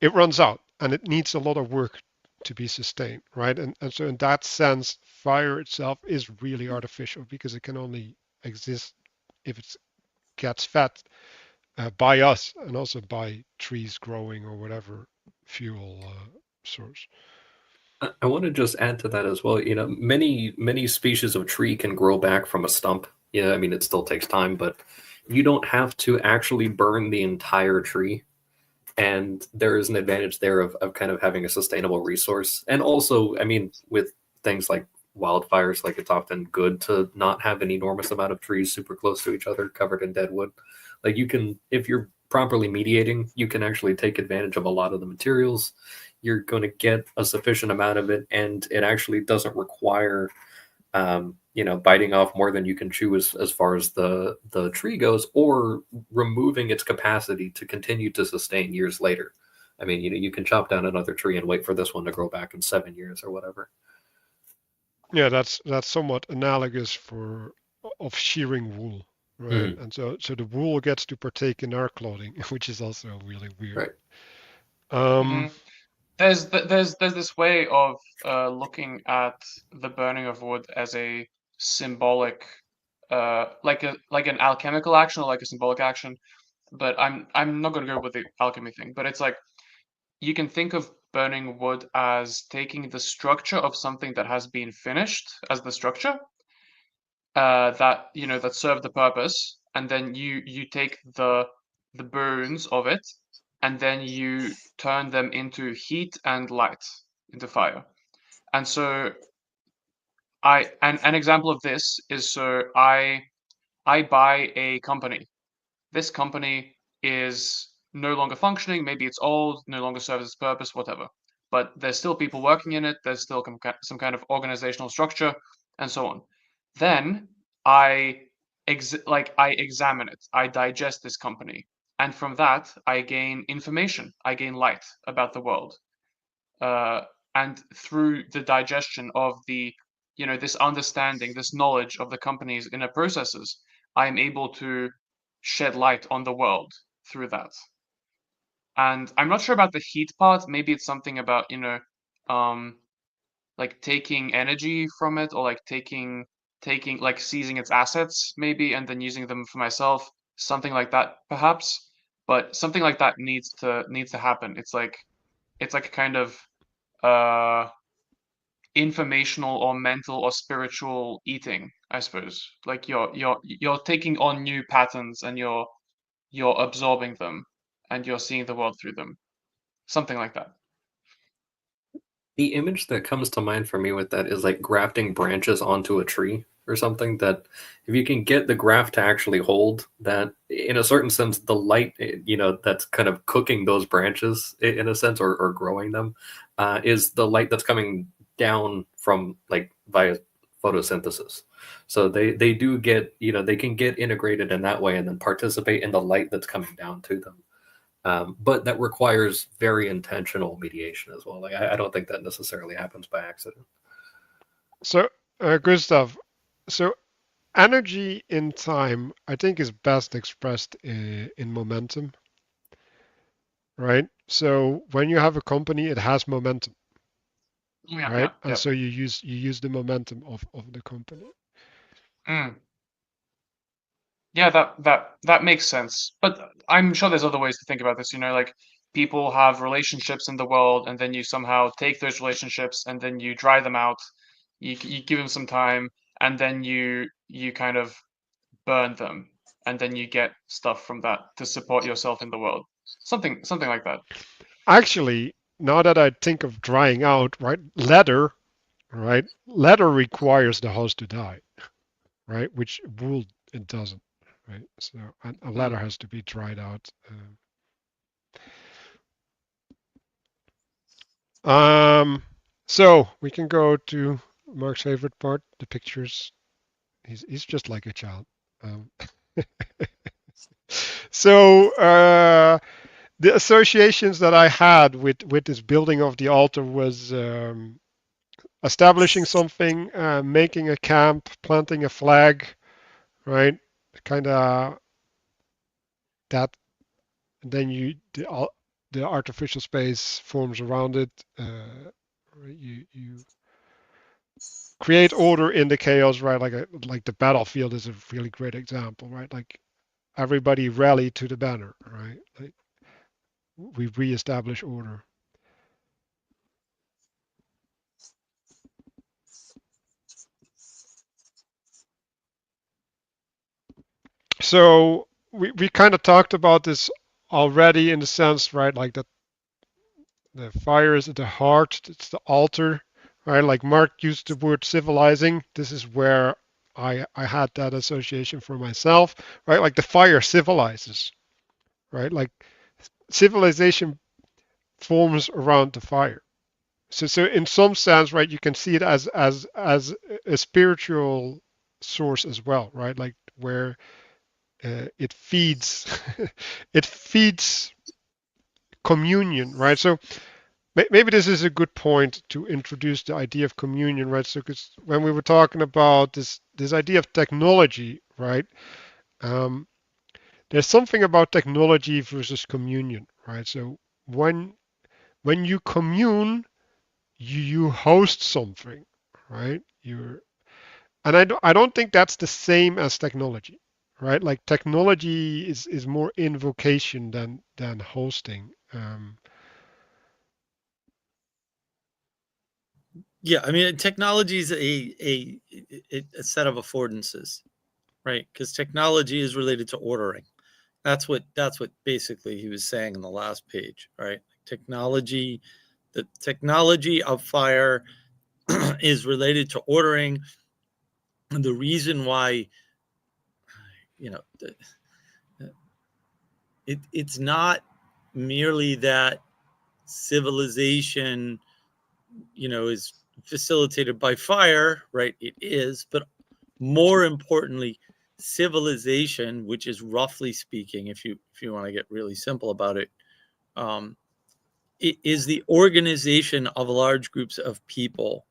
it runs out and it needs a lot of work to be sustained, right? And so in that sense, fire itself is really artificial because it can only exist if it gets fed by us and also by trees growing or whatever fuel source. I want to just add to that as well. You know, many species of tree can grow back from a stump. Yeah, I mean, it still takes time, but you don't have to actually burn the entire tree. And there is an advantage there of kind of having a sustainable resource. And also, I mean, with things like wildfires, like it's often good to not have an enormous amount of trees super close to each other covered in dead wood. Like you can, if you're properly mediating, you can actually take advantage of a lot of the materials. You're going to get a sufficient amount of it, and it actually doesn't require biting off more than you can chew as far as the tree goes, or removing its capacity to continue to sustain years later. I mean, you can chop down another tree and wait for this one to grow back in 7 years or whatever. Yeah, that's somewhat analogous for of shearing wool, right? Mm. And so the wool gets to partake in our clothing, which is also really weird. Right. Um, There's this way of looking at the burning of wood as a symbolic, like an alchemical action or like a symbolic action. But I'm not gonna go with the alchemy thing. But it's like you can think of burning wood as taking the structure of something that has been finished as the structure, that that serve the purpose, and then you take the bones of it, and then you turn them into heat and light, into fire. And so an example of this is, so I buy a company. This company is no longer functioning. Maybe it's old, no longer serves its purpose, whatever. But there's still people working in it. There's still some kind of organizational structure, and so on. Then I I examine it. I digest this company, and from that I gain information. I gain light about the world. Uh, and through the digestion of this understanding, this knowledge of the company's inner processes, I am able to shed light on the world through that. And I'm not sure about the heat part. Maybe it's something about, um, like taking energy from it, or like taking like seizing its assets maybe, and then using them for myself, something like that perhaps. But something like that needs to happen. It's like a kind of uh informational or mental or spiritual eating, I suppose. Like you're taking on new patterns, and you're absorbing them, and you're seeing the world through them. Something like that. The image that comes to mind for me with that is like grafting branches onto a tree or something. That if you can get the graft to actually hold that, in a certain sense, the light, that's kind of cooking those branches in a sense, or growing them, is the light that's coming down from like via photosynthesis. So they do get, they can get integrated in that way and then participate in the light that's coming down to them. But that requires very intentional mediation as well. Like I don't think that necessarily happens by accident. so Gustav, so energy in time, I think, is best expressed in momentum, right? So when you have a company, it has momentum, Yeah, right? yeah, And yeah. so you use the momentum of the company. Mm. Yeah, that makes sense. But I'm sure there's other ways to think about this, like people have relationships in the world, and then you somehow take those relationships and then you dry them out. You give them some time, and then you kind of burn them, and then you get stuff from that to support yourself in the world. Something like that. Actually, now that I think of drying out, right? Leather, right? Leather requires the host to die, right? Which wool it doesn't, right? So a leather Mm. has to be dried out. So we can go to Mark's favorite part, the pictures. He's just like a child. Um, so the associations that I had with this building of the altar was establishing something, making a camp, planting a flag, right? Kind of that. And then the artificial space forms around it. You create order in the chaos, right? Like the battlefield is a really great example, right? Like everybody rally to the banner, right? Like we reestablish order. So we kind of talked about this already in the sense, right? Like that the fire is at the heart, it's the altar, right? Like Mark used the word civilizing. This is where I had that association for myself, right? Like the fire civilizes, right? Like civilization forms around the fire. So in some sense, right, you can see it as a spiritual source as well, right? Like where it feeds it feeds communion, right? So maybe this is a good point to introduce the idea of communion, right? So because when we were talking about this idea of technology, right? Um, there's something about technology versus communion, right? So when when you commune, you host something, right? And I don't think that's the same as technology, right? Like technology is more invocation than hosting. Yeah, I mean, technology is a set of affordances, right? Because technology is related to ordering. That's what basically he was saying in the last page, right? Technology, the technology of fire is related to ordering. And the reason why, you know, it's not merely that civilization, is facilitated by fire, right? It is, but more importantly, civilization, which is roughly speaking, if you want to get really simple about it, it is the organization of large groups of people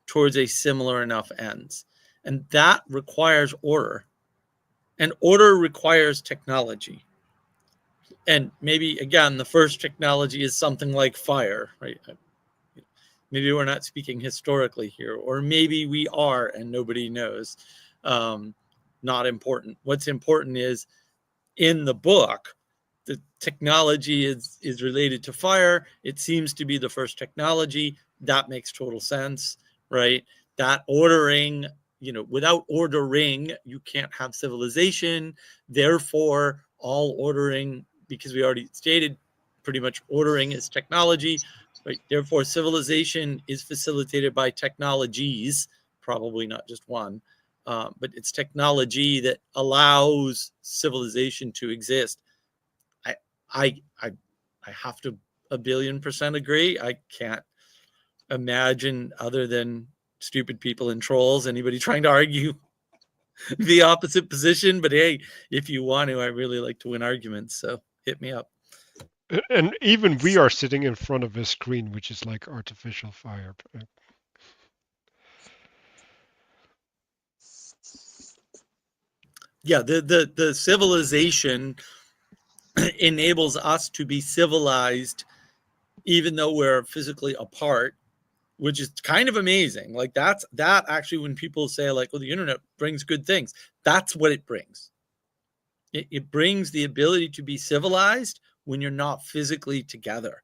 towards a similar enough ends, and that requires order, and order requires technology. And maybe again, the first technology is something like fire, right? Maybe we're not speaking historically here, or maybe we are and nobody knows. Not important. What's important is in the book, the technology is related to fire. It seems to be the first technology. That makes total sense, right? That ordering, without ordering, you can't have civilization. Therefore, all ordering, because we already stated pretty much ordering is technology, right? Therefore, civilization is facilitated by technologies, probably not just one. But it's technology that allows civilization to exist. I I I I have to 1,000,000,000% agree. I can't imagine, other than stupid people and trolls, anybody trying to argue the opposite position. But hey, if you want to, I really like to win arguments, so hit me up. And even we are sitting in front of a screen, which is like artificial fire. Yeah, the civilization enables us to be civilized even though we're physically apart, which is kind of amazing. Like that actually, when people say like, well, the internet brings good things, that's what it brings. It brings the ability to be civilized when you're not physically together,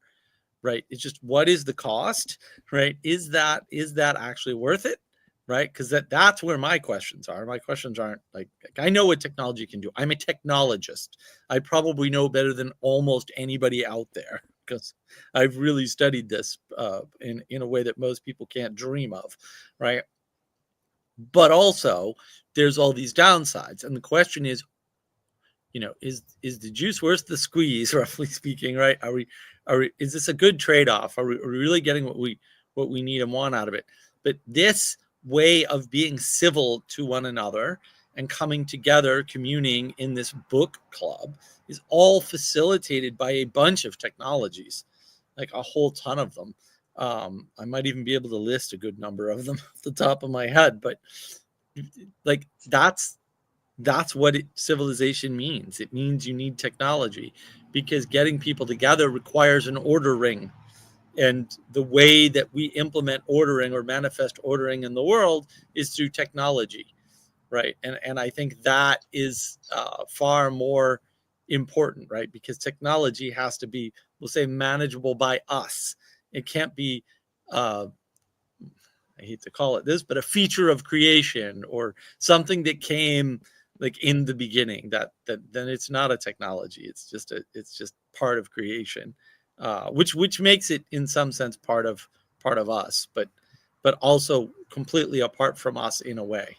right? It's just, what is the cost, right? Is that actually worth it, right? Because that's where my questions are. My questions aren't like, I know what technology can do. I'm a technologist. I probably know better than almost anybody out there, because I've really studied this in a way that most people can't dream of, right? But also, there's all these downsides, and the question is, is the juice worth the squeeze, roughly speaking, right? Is this a good trade-off? Are we really getting what we need and want out of it? But this way of being civil to one another and coming together, communing in this book club, is all facilitated by a bunch of technologies, like a whole ton of them. I might even be able to list a good number of them off the top of my head, but like that's what civilization means. It means you need technology, because getting people together requires an order ring. And the way that we implement ordering or manifest ordering in the world is through technology, right? And I think that is far more important, right? Because technology has to be, we'll say, manageable by us. It can't be, I hate to call it this, but a feature of creation or something that came like in the beginning. That then it's not a technology. It's just part of creation, which makes it in some sense part of us, but also completely apart from us in a way.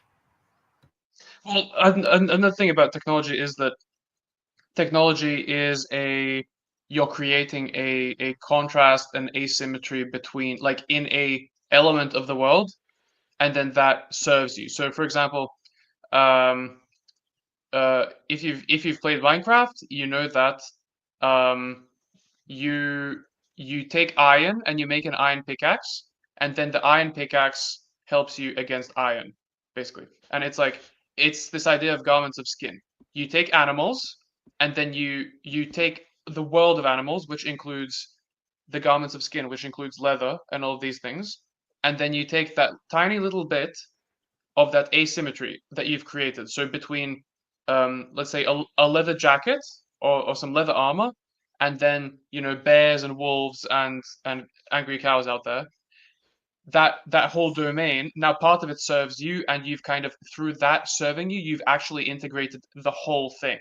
Well, another thing about technology is that technology is you're creating a contrast and asymmetry between, like, in a element of the world, and then that serves you. So, for example, if you've played Minecraft, you know that um, you take iron and you make an iron pickaxe, and then the iron pickaxe helps you against iron, basically. And it's this idea of garments of skin. You take animals, and then you take the world of animals, which includes the garments of skin, which includes leather and all of these things, and then you take that tiny little bit of that asymmetry that you've created. So between, let's say, a leather jacket or some leather armor, and then, bears and wolves and angry cows out there. That whole domain, now part of it serves you, and you've kind of, through that serving you, you've actually integrated the whole thing.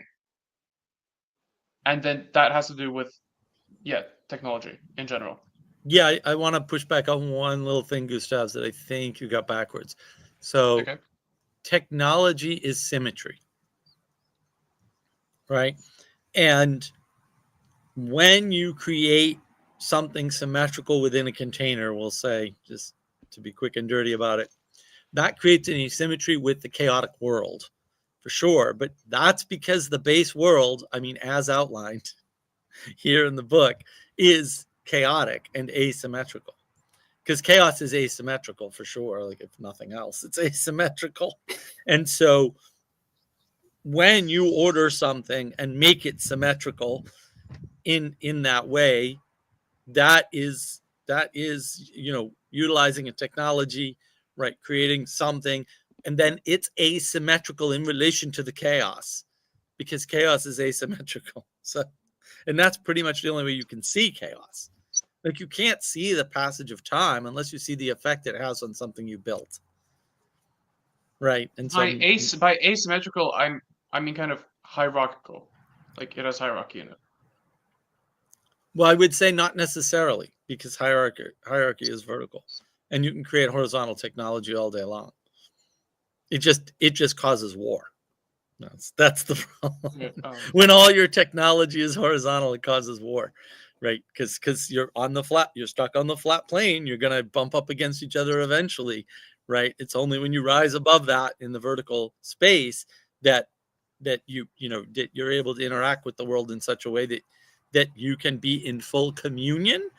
And then that has to do with, technology in general. Yeah, I want to push back on one little thing, Gustav, that I think you got backwards. So Okay. Technology is symmetry, right? And when you create something symmetrical within a container, we'll say, just to be quick and dirty about it, that creates an asymmetry with the chaotic world, for sure. But that's because the base world, I mean, as outlined here in the book, is chaotic and asymmetrical. Because chaos is asymmetrical, for sure. Like, if nothing else, it's asymmetrical. And so when you order something and make it symmetrical in that way, that is utilizing a technology, right? Creating something, and then it's asymmetrical in relation to the chaos, because chaos is asymmetrical. So, and that's pretty much the only way you can see chaos. Like, you can't see the passage of time unless you see the effect it has on something you built, right? And so By asymmetrical, I mean kind of hierarchical, like it has hierarchy in it. well, I would say not necessarily, because hierarchy is vertical, and you can create horizontal technology all day long. It just causes war. That's the problem. Yeah, When all your technology is horizontal, it causes war, right? Because you're stuck on the flat plane. You're gonna bump up against each other eventually, right? It's only when you rise above that in the vertical space that you're able to interact with the world in such a way that you can be in full communion,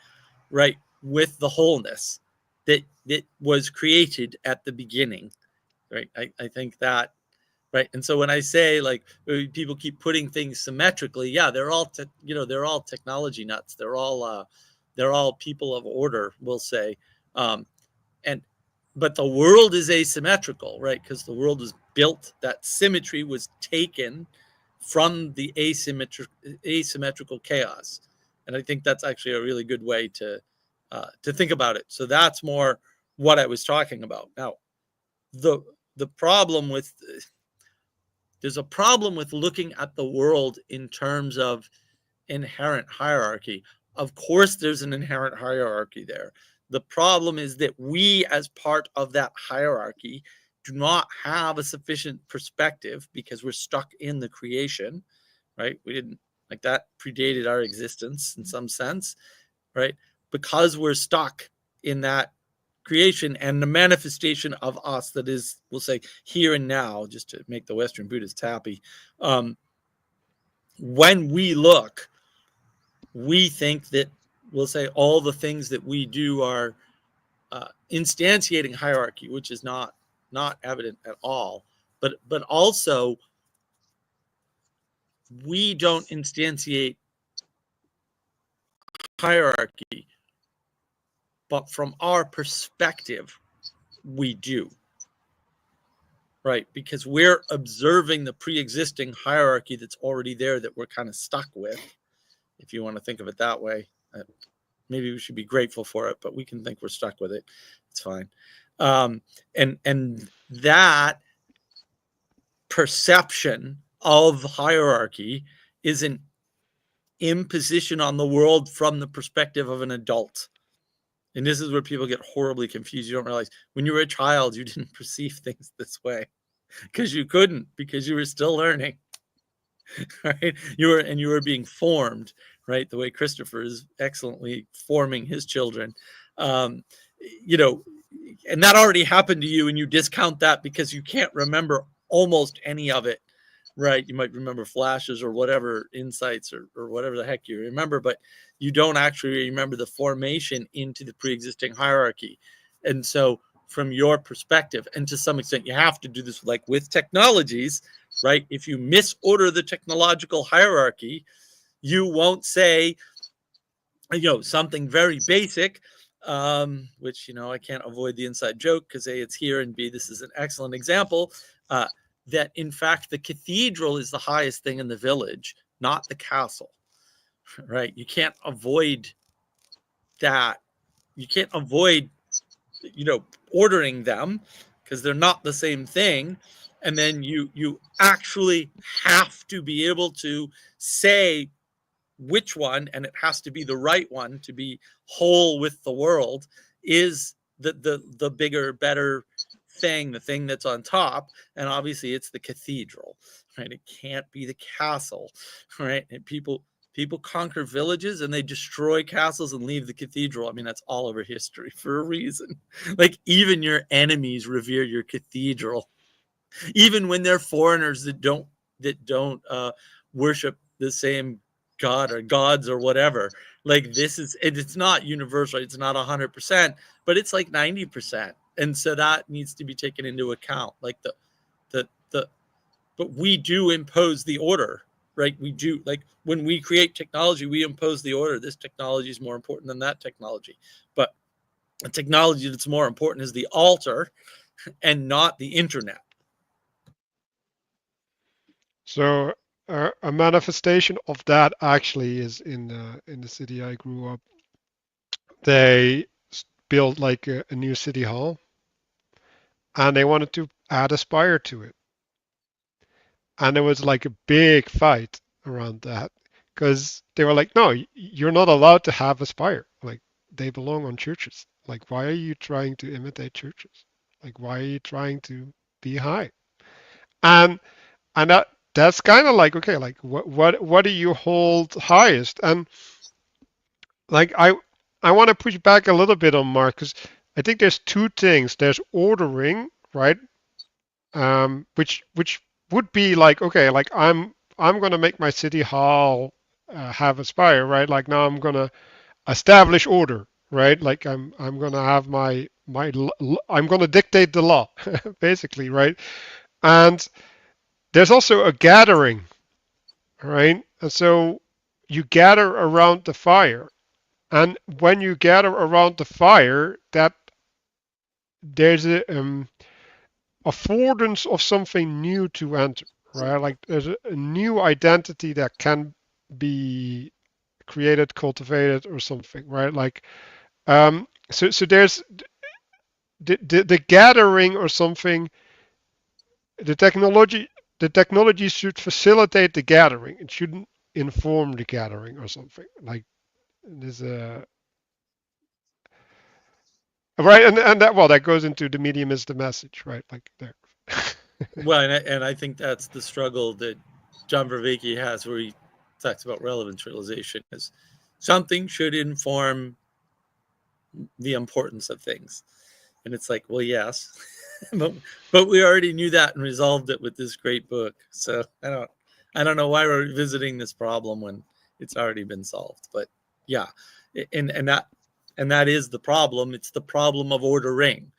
right, with the wholeness that was created at the beginning, right? I think that, right. And so when I say, like, people keep putting things symmetrically, yeah, they're all they're all technology nuts. They're all people of order, we'll say, but the world is asymmetrical, right? Because the world was built, that symmetry was taken from the asymmetrical chaos. And I think that's actually a really good way to think about it. So that's more what I was talking about. Now, the problem with there's a problem with looking at the world in terms of inherent hierarchy. Of course, there's an inherent hierarchy there. The problem is that we, as part of that hierarchy, do not have a sufficient perspective, because we're stuck in the creation, right? We didn't, like, that predated our existence in some sense, right? Because we're stuck in that creation and the manifestation of us that is, we'll say, here and now, just to make the Western Buddhists happy. When we look, we think that, we'll say, all the things that we do are instantiating hierarchy, which is not evident at all. But also, we don't instantiate hierarchy, but from our perspective, we do. Right? Because we're observing the pre-existing hierarchy that's already there that we're kind of stuck with, if you want to think of it that way. Maybe we should be grateful for it, but we can think we're stuck with it. It's fine. And that perception of hierarchy is an imposition on the world from the perspective of an adult. And this is where people get horribly confused. You don't realize when you were a child, you didn't perceive things this way because you couldn't, because you were still learning, right? You were being formed, right? The way Christopher is excellently forming his children, you know, and that already happened to you, and you discount that because you can't remember almost any of it, right? You might remember flashes or whatever, insights or whatever the heck you remember, but you don't actually remember the formation into the pre-existing hierarchy. And so from your perspective, and to some extent you have to do this like with technologies, right? If you misorder the technological hierarchy, you won't say, you know, something very basic, which, you know, I can't avoid the inside joke because A, it's here, and B, this is an excellent example, that in fact the cathedral is the highest thing in the village, not the castle, right? You can't avoid that. You can't avoid, you know, ordering them because they're not the same thing. And then you actually have to be able to say which one, and it has to be the right one to be whole with the world, is the bigger, better thing, the thing that's on top. And obviously it's the cathedral, right? It can't be the castle, right? And people conquer villages and they destroy castles and leave the cathedral. I mean, that's all over history for a reason. Like even your enemies revere your cathedral, even when they're foreigners that don't worship the same god or gods or whatever. Like this is, it's not universal. It's not 100%, but it's like 90%. And so that needs to be taken into account. Like but we do impose the order, right? We do, like when we create technology, we impose the order. This technology is more important than that technology. But the technology that's more important is the altar and not the internet. So a manifestation of that actually is in the city I grew up. They built like a new city hall, and they wanted to add a spire to it, and there was like a big fight around that because they were like, no, you're not allowed to have a spire. Like they belong on churches. Like why are you trying to imitate churches? Like why are you trying to be high? And that's kind of like, okay, like what do you hold highest? And like I want to push back a little bit on Mark because I think there's two things. There's ordering, right? Which would be like, okay, like I'm gonna make my city hall have a spire, right? Like now I'm gonna establish order, right? Like I'm gonna have I'm gonna dictate the law, basically, right? And there's also a gathering, right? And so you gather around the fire, and when you gather around the fire, that there's a affordance of something new to enter, right? Like there's a new identity that can be created, cultivated, or something, right? Like so there's the gathering or something. The technology should facilitate the gathering. It shouldn't inform the gathering or something. Like there's a right, and that, well, that goes into the medium is the message, right? Like there. Well, and I think that's the struggle that John Vervaeke has, where he talks about relevance realization, is something should inform the importance of things. And it's like, well, yes, but we already knew that and resolved it with this great book. So I don't know why we're revisiting this problem when it's already been solved. But yeah, and that is the problem. It's the problem of ordering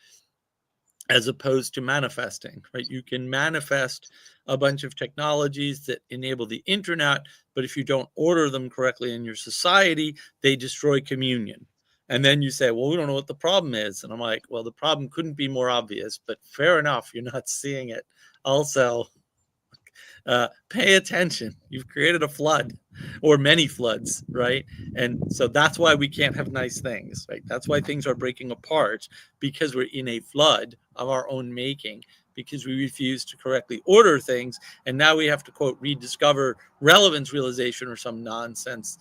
as opposed to manifesting, right? You can manifest a bunch of technologies that enable the internet, but if you don't order them correctly in your society, they destroy communion. And then you say, well, we don't know what the problem is. And I'm like, well, the problem couldn't be more obvious, but fair enough, you're not seeing it. Also, pay attention. You've created a flood or many floods, right? And so that's why we can't have nice things, right? That's why things are breaking apart, because we're in a flood of our own making, because we refuse to correctly order things. And now we have to, quote, rediscover relevance realization or some nonsense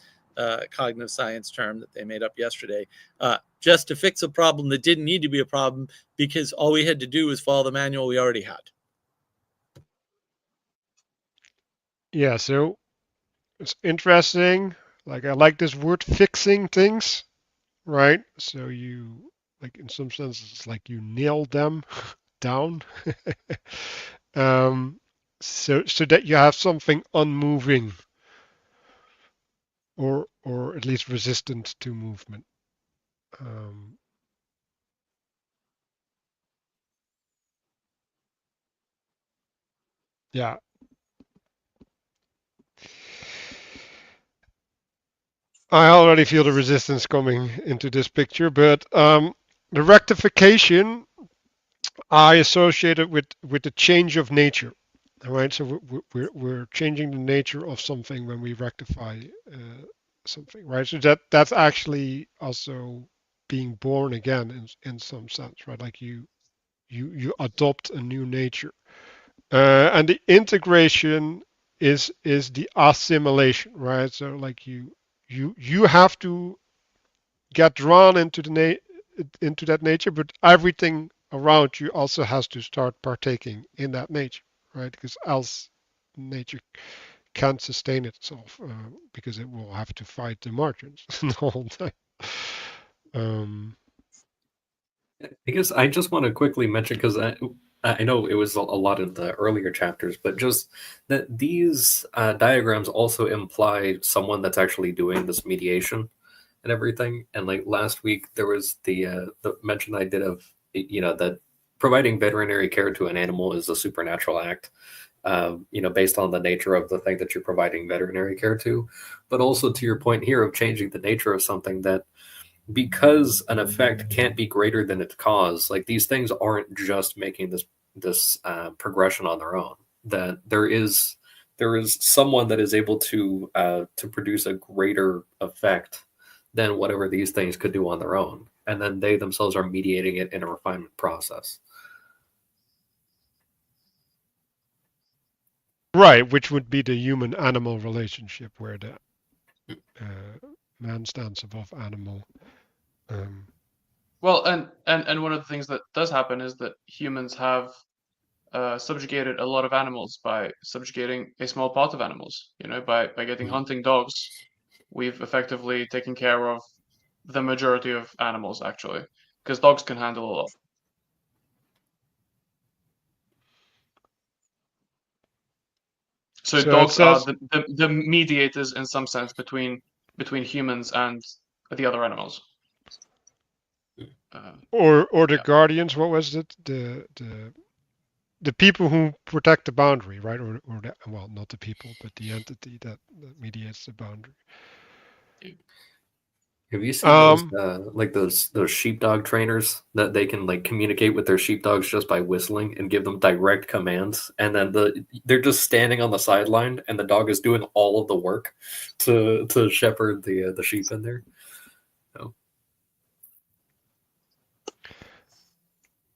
cognitive science term that they made up yesterday, just to fix a problem that didn't need to be a problem, because all we had to do was follow the manual we already had. Yeah, so it's interesting. Like, I like this word fixing things, right? So you, like, in some sense, it's like you nail them down. So that you have something unmoving or at least resistant to movement. Um, yeah. I already feel the resistance coming into this picture, but the rectification I associate it with the change of nature. All right, so we're changing the nature of something when we rectify something, right? So that's actually also being born again in some sense, right? Like you adopt a new nature, and the integration is the assimilation, right? So like you have to get drawn into into that nature, but everything around you also has to start partaking in that nature, right? Because else nature can't sustain itself because it will have to fight the margins the whole time. I guess I just want to quickly mention, because I know it was a lot of the earlier chapters, but just that these diagrams also imply someone that's actually doing this mediation and everything. And like last week, there was the mention I did of, that providing veterinary care to an animal is a supernatural act, based on the nature of the thing that you're providing veterinary care to, but also to your point here of changing the nature of something, that because an effect can't be greater than its cause, like these things aren't just making this progression on their own. That there is someone that is able to produce a greater effect than whatever these things could do on their own, and then they themselves are mediating it in a refinement process. Right, which would be the human-animal relationship where the man stands above animal. Well, and one of the things that does happen is that humans have subjugated a lot of animals by subjugating a small part of animals. By getting hunting dogs, we've effectively taken care of the majority of animals, actually, because dogs can handle a lot. So So it dogs are says, the mediators in some sense between humans and the other animals. or the Yeah. guardians. What was it? The people who protect the boundary, right? Or well, not the people, but the entity that mediates the boundary. Have you seen those those sheepdog trainers that they can like communicate with their sheepdogs just by whistling and give them direct commands, and then they're just standing on the sideline and the dog is doing all of the work to shepherd the sheep in there.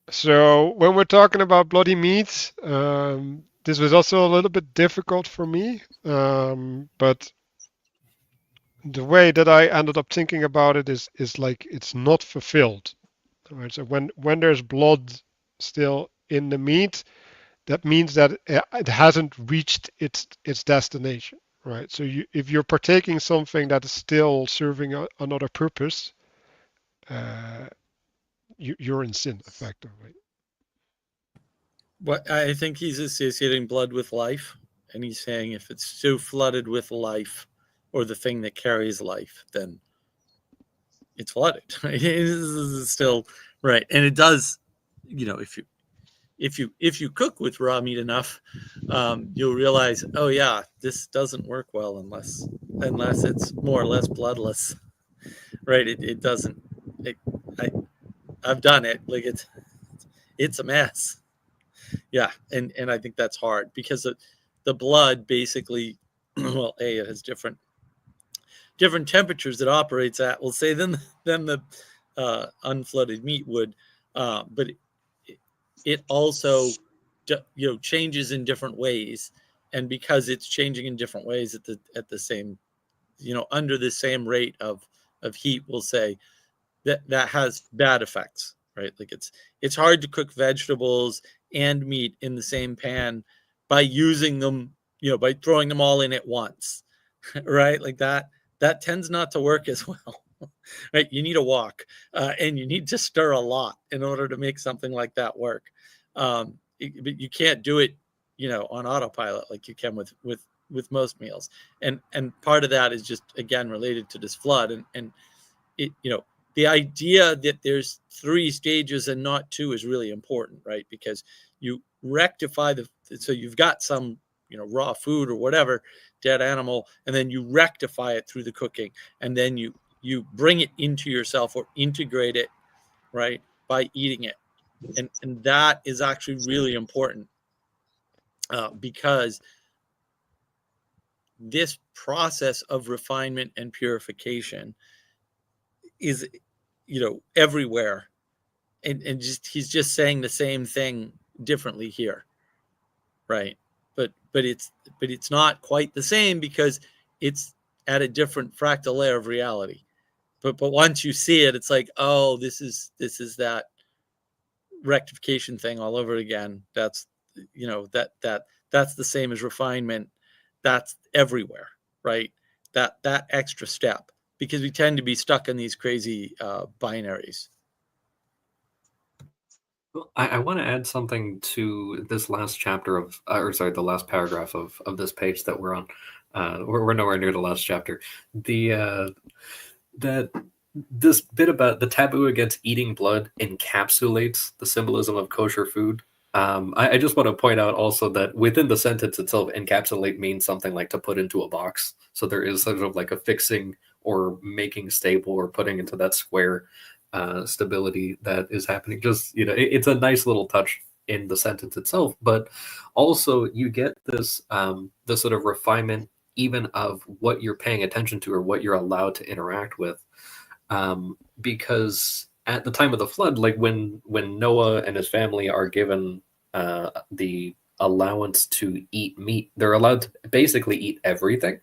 So when we're talking about bloody meat, this was also a little bit difficult for me, but the way that I ended up thinking about it is like it's not fulfilled. Right? So when there's blood still in the meat, that means that it hasn't reached its destination. Right. So if you're partaking something that is still serving another purpose, uh, you're in sin effectively. What I think he's associating blood with life, and he's saying if it's so flooded with life, or the thing that carries life, then it's flooded. Right? It's still right, and it does. If you cook with raw meat enough, you'll realize, oh yeah, this doesn't work well unless it's more or less bloodless. Right? It doesn't. I I've done it. Like it's a mess. Yeah, and I think that's hard because the blood basically, well, it has different temperatures it operates at, we'll say, than the unflooded meat would, but it also changes in different ways, and because it's changing in different ways at the same, under the same rate of heat, we'll say that has bad effects, right? Like it's hard to cook vegetables and meat in the same pan by using them, by throwing them all in at once, right? Like that tends not to work as well. Right? You need a wok, and you need to stir a lot in order to make something like that work. But you can't do it, on autopilot like you can with most meals. And part of that is just, again, related to this flood, and it, the idea that there's 3 stages and not 2 is really important, right? Because you rectify so you've got some, raw food or whatever, dead animal, and then you rectify it through the cooking, and then you bring it into yourself or integrate it, right, by eating it. And that is actually really important, because this process of refinement and purification is, everywhere, and he's just saying the same thing differently here, right? But it's not quite the same because it's at a different fractal layer of reality. But once you see it, it's like, oh, this is that rectification thing all over again. That's that's the same as refinement. That's everywhere, right? That extra step, because we tend to be stuck in these crazy binaries. I want to add something to this last chapter of, the last paragraph of this page that we're on. We're nowhere near the last chapter. That this bit about the taboo against eating blood encapsulates the symbolism of kosher food. I just want to point out also that within the sentence itself, encapsulate means something like to put into a box. So there is sort of like a fixing or making stable or putting into that square stability that is happening. Just, it's a nice little touch in the sentence itself, but also you get this the sort of refinement even of what you're paying attention to or what you're allowed to interact with, because at the time of the flood, like when Noah and his family are given the allowance to eat meat, they're allowed to basically eat everything.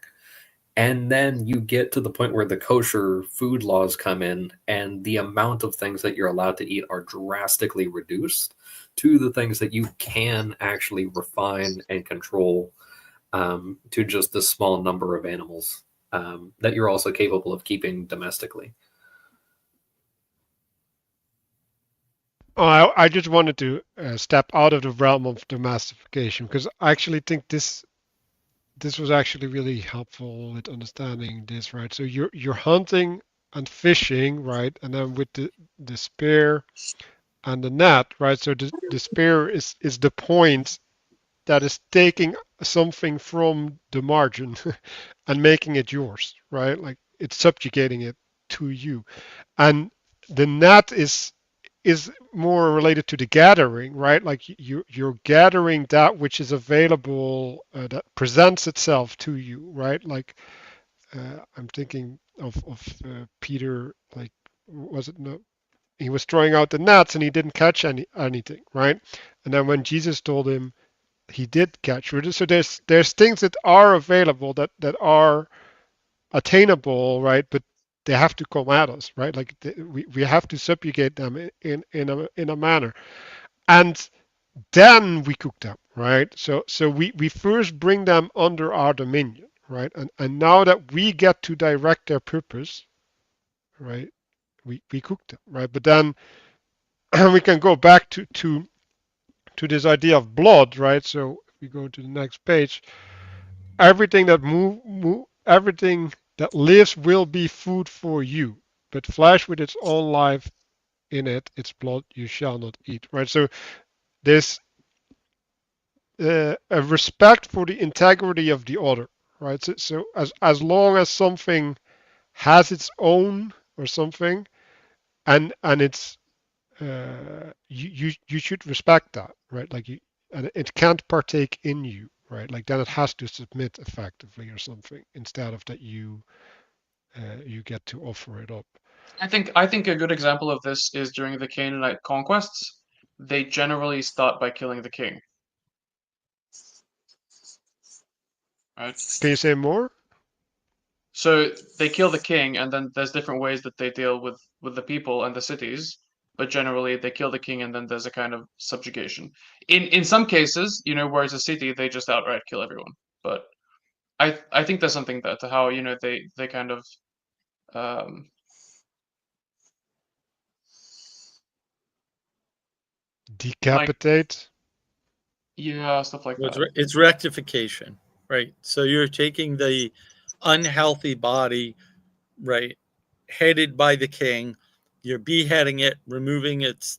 And then you get to the point where the kosher food laws come in, and the amount of things that you're allowed to eat are drastically reduced to the things that you can actually refine and control, to just this small number of animals that you're also capable of keeping domestically. Oh, I just wanted to step out of the realm of domestication, because I actually think this was actually really helpful with understanding this, right? So you're hunting and fishing, right? And then with the spear and the net, right? So the spear is the point that is taking something from the margin and making it yours, right? Like it's subjugating it to you. And the net is more related to the gathering, right? Like you're gathering that which is available, that presents itself to you, right? Like I'm thinking of Peter, like, was it no? He was throwing out the nets and he didn't catch anything, right? And then when Jesus told him, he did catch. So there's things that are available that are attainable, right? But they have to come at us, right? Like we have to subjugate them in a manner, and then we cook them, right? So we first bring them under our dominion, right? And now that we get to direct their purpose, right? We cook them, right? But then we can go back to this idea of blood, right? So if we go to the next page, everything that everything that lives will be food for you, but flesh with its own life in it, its blood you shall not eat, right? So there's a respect for the integrity of the other, right? So as long as something has its own or something, and it's you should respect that, right? Like and it can't partake in you, right? Like then it has to submit effectively or something instead of that you get to offer it up. I think a good example of this is during the Canaanite conquests. They generally start by killing the king, right? Can you say more? So they kill the king, and then there's different ways that they deal with the people and the cities. But generally, they kill the king, and then there's a kind of subjugation. In some cases, where it's a city, they just outright kill everyone. But I think there's something there to how they kind of um, like Decapitate. stuff like Well, that. it's rectification, right? So you're taking the unhealthy body, right, headed by the king, you're beheading it, removing its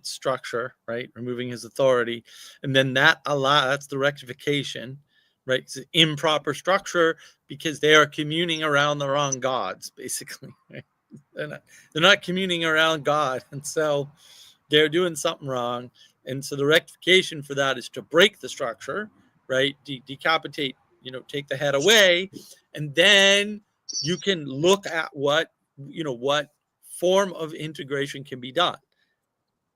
structure, right, removing his authority, and then that's the rectification, right? It's an improper structure because they are communing around the wrong gods, basically. Right? They're not communing around God, and so they're doing something wrong. And so the rectification for that is to break the structure, right? Decapitate, take the head away, and then you can look at what form of integration can be done.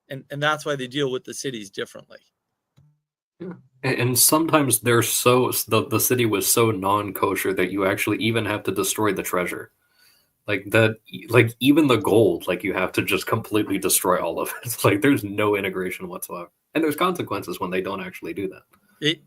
And that's why they deal with the cities differently. Yeah. And sometimes the city was so non-kosher that you actually even have to destroy the treasure. Like that, like even the gold, like you have to just completely destroy all of it. It's like there's no integration whatsoever, and there's consequences when they don't actually do that.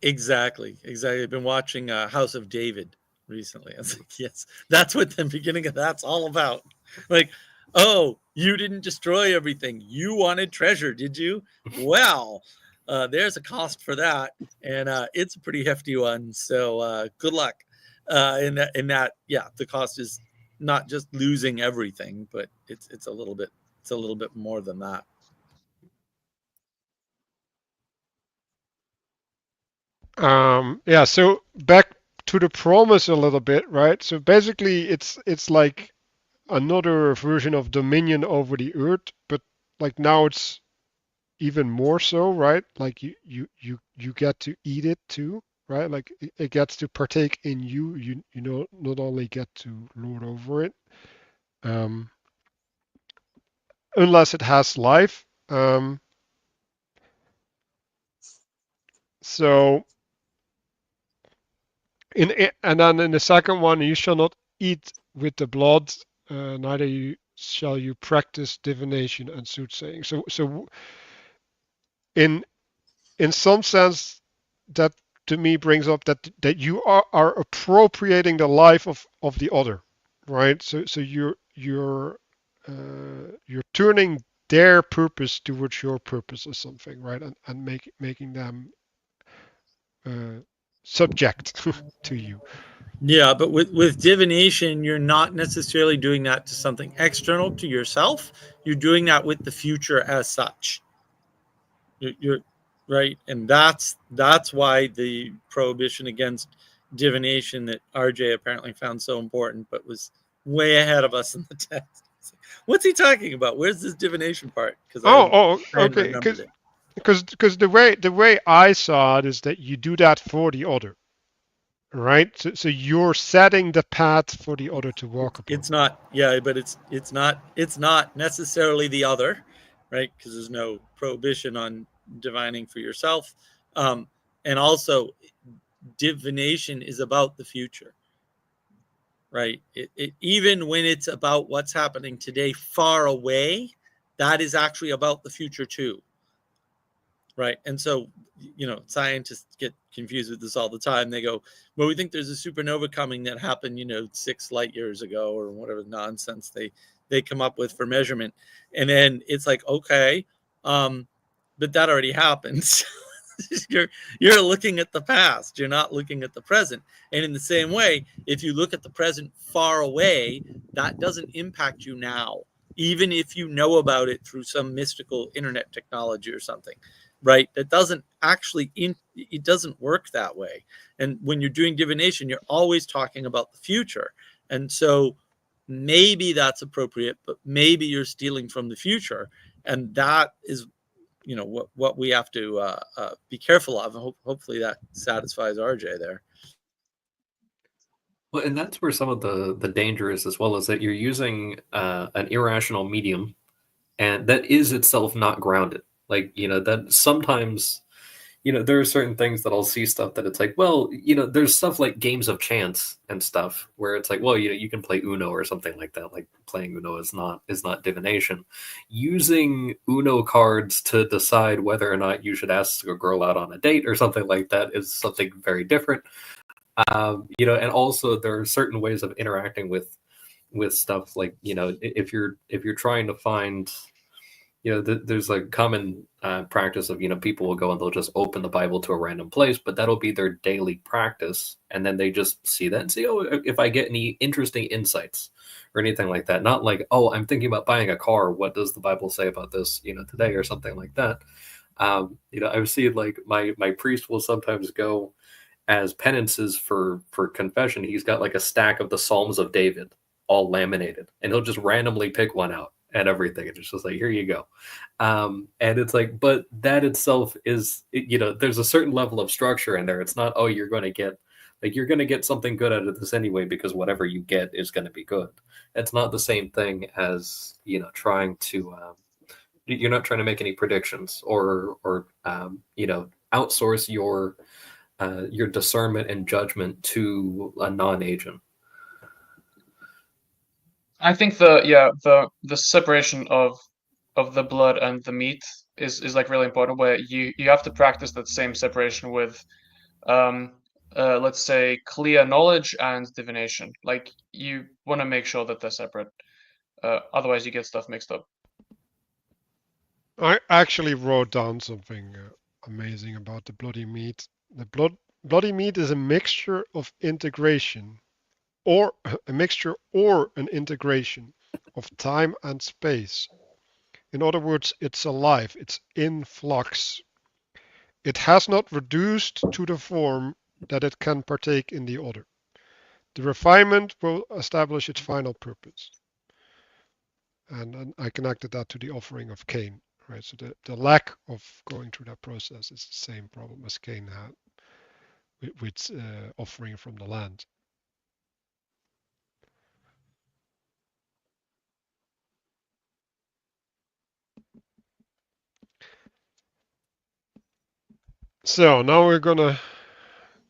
Exactly. I've been watching House of David recently. I was like, yes, that's what the beginning of that's all about. Like, oh, you didn't destroy everything. You wanted treasure, did you? Well, there's a cost for that, and it's a pretty hefty one. So good luck. In that, yeah, the cost is not just losing everything, but it's a little bit more than that. Yeah, so back to the promise a little bit, right? So basically it's like another version of dominion over the earth, but like now it's even more so, right? Like you get to eat it too, right? Like it gets to partake in you. You know, not only get to lord over it, um, unless it has life. So and then in the second one, you shall not eat with the blood, neither shall you practice divination and soothsaying. So in some sense, that to me brings up that you are appropriating the life of the other, right? So you're turning their purpose towards your purpose or something, right? And making them uh, subject to you. Yeah, but with divination, you're not necessarily doing that to something external to yourself. You're doing that with the future as such. You're right, and that's why the prohibition against divination that RJ apparently found so important, but was way ahead of us in the text. What's he talking about? Where's this divination part? Because I hadn't Okay. remembered it. Because the way I saw it is that you do that for the other, right? So you're setting the path for the other to walk upon. It's not, yeah, but it's not necessarily the other, right? Because there's no prohibition on divining for yourself, and also divination is about the future, right? Even when it's about what's happening today far away, that is actually about the future too, right? And so, scientists get confused with this all the time. They go, well, we think there's a supernova coming that happened, 6 light years ago or whatever nonsense they they come up with for measurement. And then it's like, okay, but that already happens. you're looking at the past, you're not looking at the present. And in the same way, if you look at the present far away, that doesn't impact you now, even if you know about it through some mystical internet technology or something, right? That doesn't actually it doesn't work that way. And when you're doing divination, you're always talking about the future. And so maybe that's appropriate, but maybe you're stealing from the future, and that is what we have to be careful of. Hopefully that satisfies RJ there. Well, and that's where some of the danger is as well, is that you're using an irrational medium, and that is itself not grounded. Like, that sometimes, there are certain things that I'll see stuff that it's like, well, there's stuff like games of chance and stuff where it's like, well, you can play Uno or something like that. Like, playing Uno is not divination. Using Uno cards to decide whether or not you should ask a girl out on a date or something like that is something very different. And also there are certain ways of interacting with stuff, like, if you're trying to find, there's a common practice of, people will go and they'll just open the Bible to a random place, but that'll be their daily practice. And then they just see that and say, oh, if I get any interesting insights or anything like that, not like, oh, I'm thinking about buying a car, what does the Bible say about this, today, or something like that. I've seen, like, my priest will sometimes go as penances for confession. He's got like a stack of the Psalms of David all laminated, and he'll just randomly pick one out and everything. And it's just like, here you go. And it's like, but that itself is, there's a certain level of structure in there. It's not, oh, you're going to get something good out of this anyway, because whatever you get is going to be good. It's not the same thing as, trying to, you're not trying to make any predictions or outsource your discernment and judgment to a non-agent. I think the separation of the blood and the meat is like really important, where you have to practice that same separation with let's say clear knowledge and divination. Like, you want to make sure that they're separate, otherwise you get stuff mixed up. I actually wrote down something amazing about the bloody meat. The bloody meat is a mixture of integration, or a mixture or an integration of time and space. In other words, it's alive, it's in flux. It has not reduced to the form that it can partake in the other. The refinement will establish its final purpose. And I connected that to the offering of Cain, right? So the lack of going through that process is the same problem as Cain had with offering from the land. So now we're gonna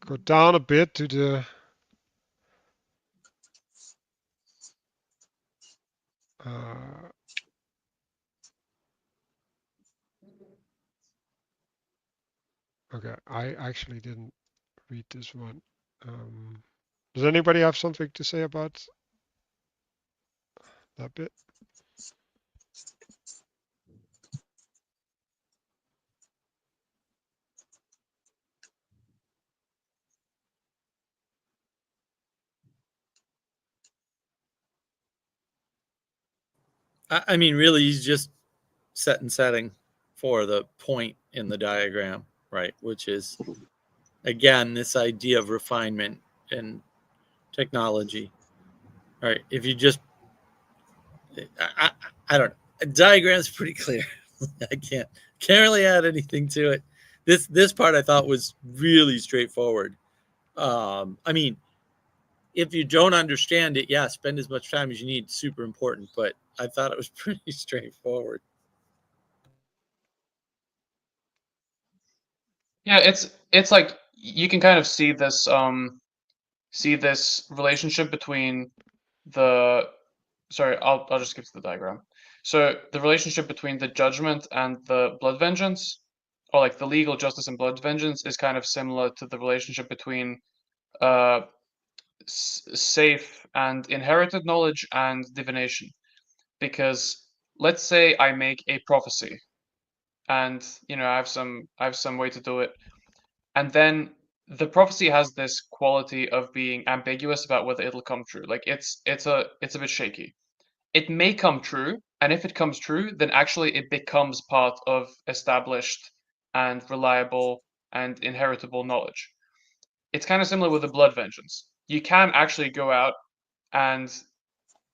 go down a bit to the okay, I actually didn't read this one. Does anybody have something to say about that bit? I mean, really, he's just setting for the point in the diagram, right? Which is, again, this idea of refinement and technology. All right, if you just, I don't know. A diagram's pretty clear. I can't really add anything to it. This part I thought was really straightforward. I mean, if you don't understand it, yeah, spend as much time as you need. Super important, but I thought it was pretty straightforward. Yeah, it's like you can kind of see this relationship between the sorry, I'll just skip to the diagram. So the relationship between the judgment and the blood vengeance, or like the legal justice and blood vengeance, is kind of similar to the relationship between safe and inherited knowledge and divination. because let's say I make a prophecy, and I have some way to do it, and then the prophecy has this quality of being ambiguous about whether it'll come true. Like it's a bit shaky. It may come true, and if it comes true, then actually it becomes part of established and reliable and inheritable knowledge. It's kind of similar with the blood vengeance. You can actually go out and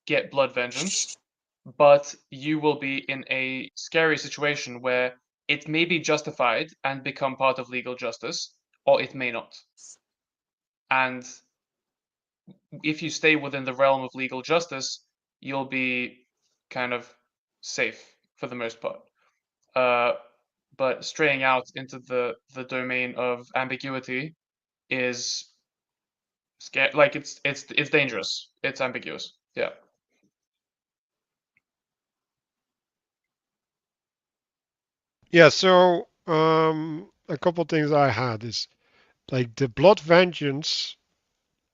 get blood vengeance, but you will be in a scary situation where it may be justified and become part of legal justice, or it may not. And if you stay within the realm of legal justice, you'll be kind of safe for the most part. But straying out into the domain of ambiguity is scary. Like it's dangerous. It's ambiguous. Yeah. Yeah, so a couple things I had is like the blood vengeance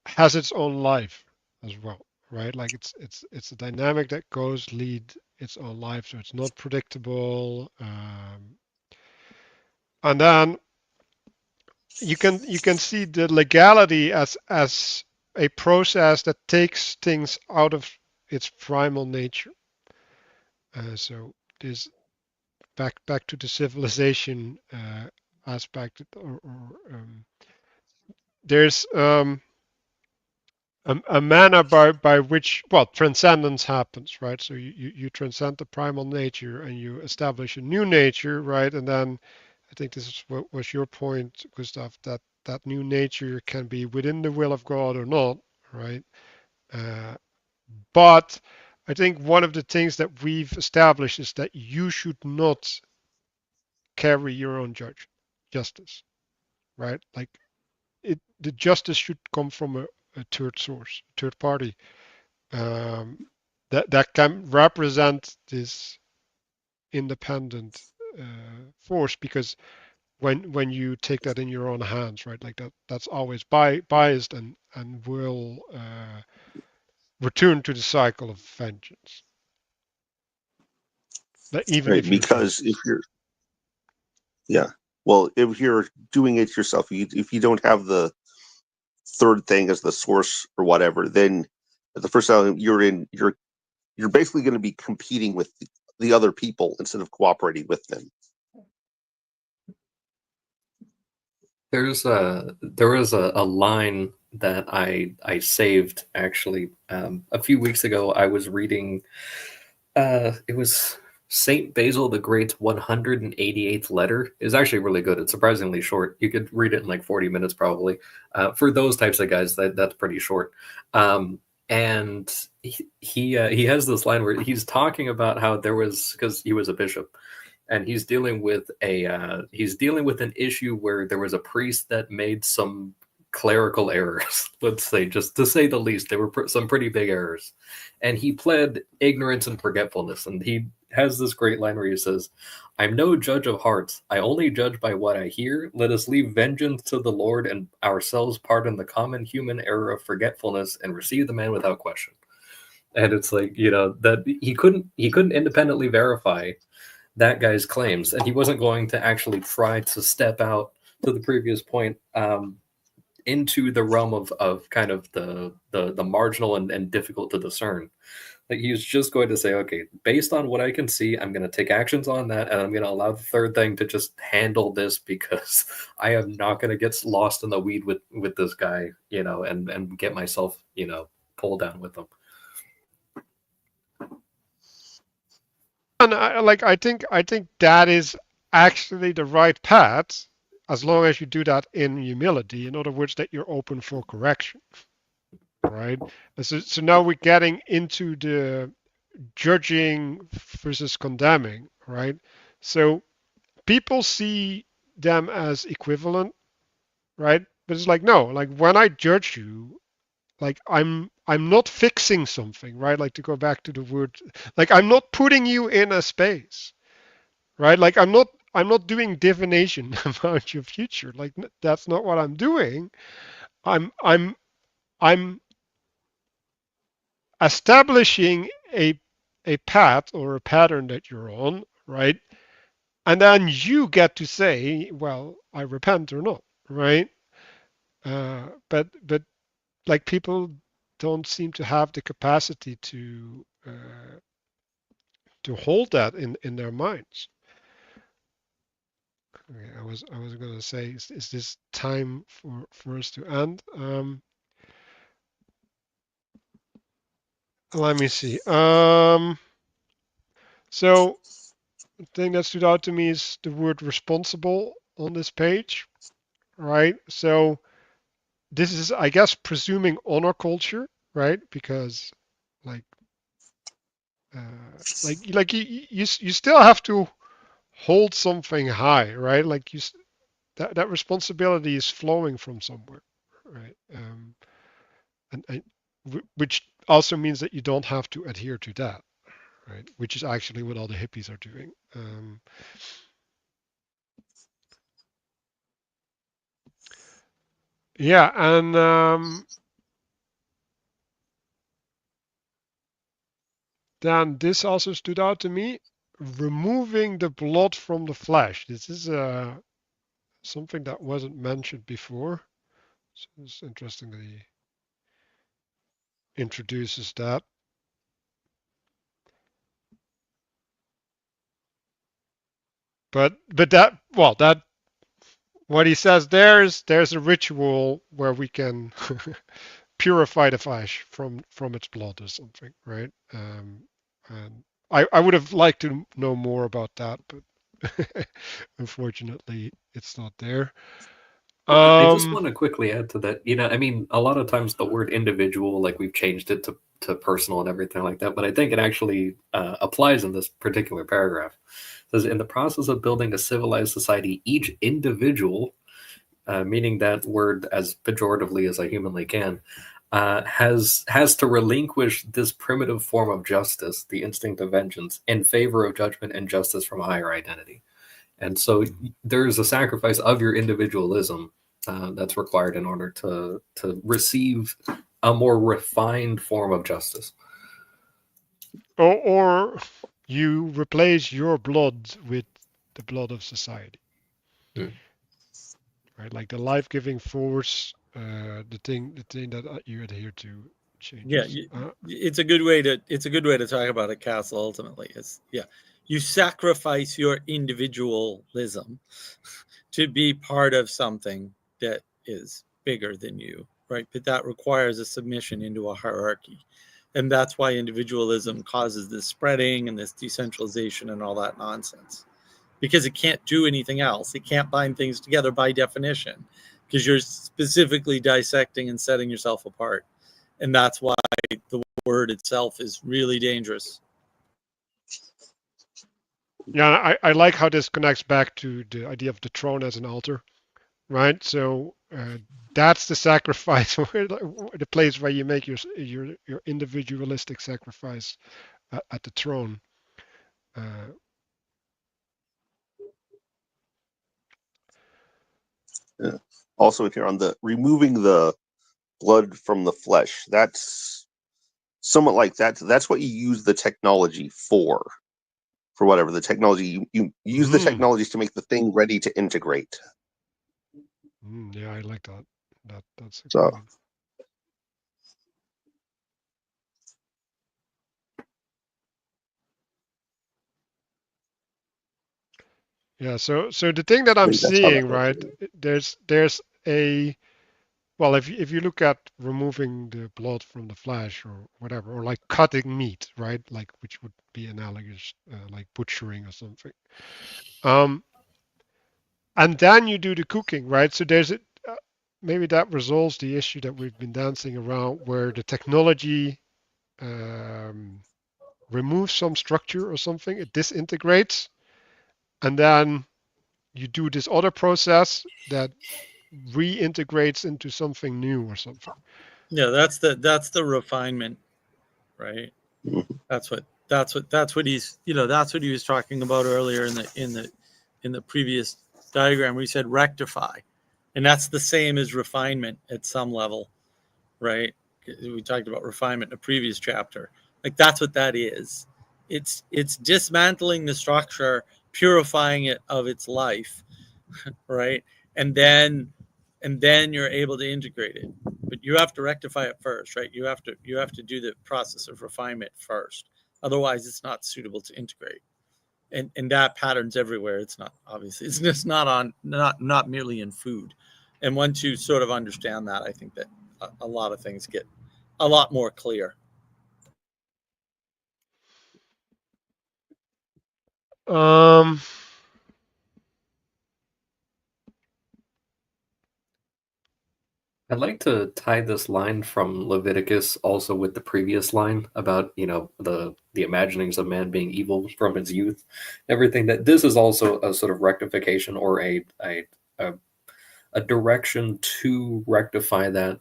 has its own life as well, right? Like it's a dynamic that goes lead its own life, so it's not predictable. And then you can see the legality as a process that takes things out of its primal nature. So this back to the civilization aspect, or there's a manner by which, well, transcendence happens, right? So you transcend the primal nature and you establish a new nature, right? And then I think this is what was your point, Gustav, that that new nature can be within the will of God or not, right? Uh, but I think one of the things that we've established is that you should not carry your own justice, right? Like the justice should come from a third source, third party, um, that can represent this independent force. Because when you take that in your own hands, right, like that's always biased and will return to the cycle of vengeance. Even Right, if you're because just if you're, yeah, well, if you're doing it yourself, if you don't have the third thing as the source or whatever, then at the first time you're basically going to be competing with the other people instead of cooperating with them. There was a line that I saved actually a few weeks ago. I was reading it was Saint Basil the Great's 188th letter. Is actually really good. It's surprisingly short. You could read it in like 40 minutes probably. For those types of guys, that's pretty short. And he has this line where he's talking about how there was, because he was a bishop, and he's dealing with an issue where there was a priest that made some clerical errors. Let's say, just to say the least, there were some pretty big errors, and he pled ignorance and forgetfulness. And he has this great line where he says, "I'm no judge of hearts. I only judge by what I hear. Let us leave vengeance to the Lord, and ourselves pardon the common human error of forgetfulness, and receive the man without question." And it's like, that he couldn't independently verify that guy's claims, and he wasn't going to actually try to step out, to the previous point, into the realm of kind of the marginal and difficult to discern. Like, he was just going to say, okay, based on what I can see, I'm going to take actions on that, and I'm going to allow the third thing to just handle this, because I am not going to get lost in the weed with this guy, and get myself, pulled down with him. and I think that is actually the right path, as long as you do that in humility. In other words, that you're open for correction, right? So now we're getting into the judging versus condemning, right? So people see them as equivalent, right? But it's like, no, like when I judge you, like I'm not fixing something, right? Like, to go back to the word, like I'm not putting you in a space, right? Like I'm not doing divination about your future. Like, that's not what I'm doing. I'm I'm establishing a a path or a pattern that you're on, right? And then you get to say, well, I repent or not, right? But like people don't seem to have the capacity to hold that in their minds. Okay, I was going to say, is this time for us to end? Let me see. So the thing that stood out to me is the word responsible on this page, right? So this is, I guess, presuming honor culture, right? Because like you still have to hold something high, right? Like that responsibility is flowing from somewhere, right? And which also means that you don't have to adhere to that, right? Which is actually what all the hippies are doing. Yeah, and then this also stood out to me. Removing the blood from the flesh. This is something that wasn't mentioned before. So it's interesting that he introduces that. But that, well, that what he says there's a ritual where we can purify the flesh from its blood or something, right? And I would have liked to know more about that, but unfortunately it's not there. I just want to quickly add to that. I mean, a lot of times the word individual, like we've changed it to personal and everything like that, but I think it actually applies in this particular paragraph. It says, in the process of building a civilized society, each individual, meaning that word as pejoratively as I humanly can, has to relinquish this primitive form of justice, the instinct of vengeance, in favor of judgment and justice from a higher identity. And so there's a sacrifice of your individualism that's required in order to receive a more refined form of justice. Or you replace your blood with the blood of society. Right, like the life-giving force, the thing that you adhere to changes. Yeah, it's a good way to talk about it, Castle. Ultimately, you sacrifice your individualism to be part of something that is bigger than you, right? But that requires a submission into a hierarchy, and that's why individualism causes this spreading and this decentralization and all that nonsense, because it can't do anything else. It can't bind things together by definition, because you're specifically dissecting and setting yourself apart. And that's why the word itself is really dangerous. Yeah, I like how this connects back to the idea of the throne as an altar, right? So that's the sacrifice, the place where you make your individualistic sacrifice at the throne. Yeah. Also, if you're on the removing the blood from the flesh, that's somewhat like that. That's what you use the technology for whatever the technology you use the technologies to make the thing ready to integrate. Yeah, I like that. That's a so. good one. Yeah, so the thing that I'm seeing, right, there's a, well, if you look at removing the blood from the flesh or whatever, or like cutting meat, right, like which would be analogous, like butchering or something. And then you do the cooking, right? So there's maybe that resolves the issue that we've been dancing around, where the technology removes some structure or something, it disintegrates, and then you do this other process that reintegrates into something new or something. Yeah, that's the refinement, right? That's what he's that's what he was talking about earlier in the previous diagram where he said rectify, and that's the same as refinement at some level, right? We talked about refinement in a previous chapter. Like that's what that is. It's dismantling the structure, purifying it of its life, right? And then you're able to integrate it. But you have to rectify it first, right? You have to do the process of refinement first. Otherwise, it's not suitable to integrate. And that pattern's everywhere. It's not, obviously, it's just not merely in food. And once you sort of understand that, I think that a lot of things get a lot more clear. Um, I'd like to tie this line from Leviticus also with the previous line about, the imaginings of man being evil from his youth, everything. That this is also a sort of rectification, or a direction to rectify that.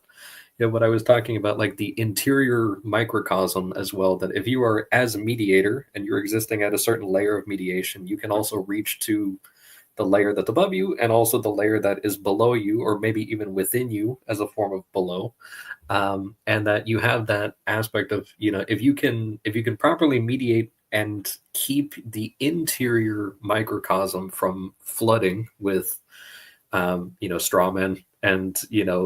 What I was talking about, like the interior microcosm as well, that if you are as a mediator and you're existing at a certain layer of mediation, you can also reach to the layer that's above you and also the layer that is below you, or maybe even within you as a form of below. And that you have that aspect of, if you can properly mediate and keep the interior microcosm from flooding with straw men and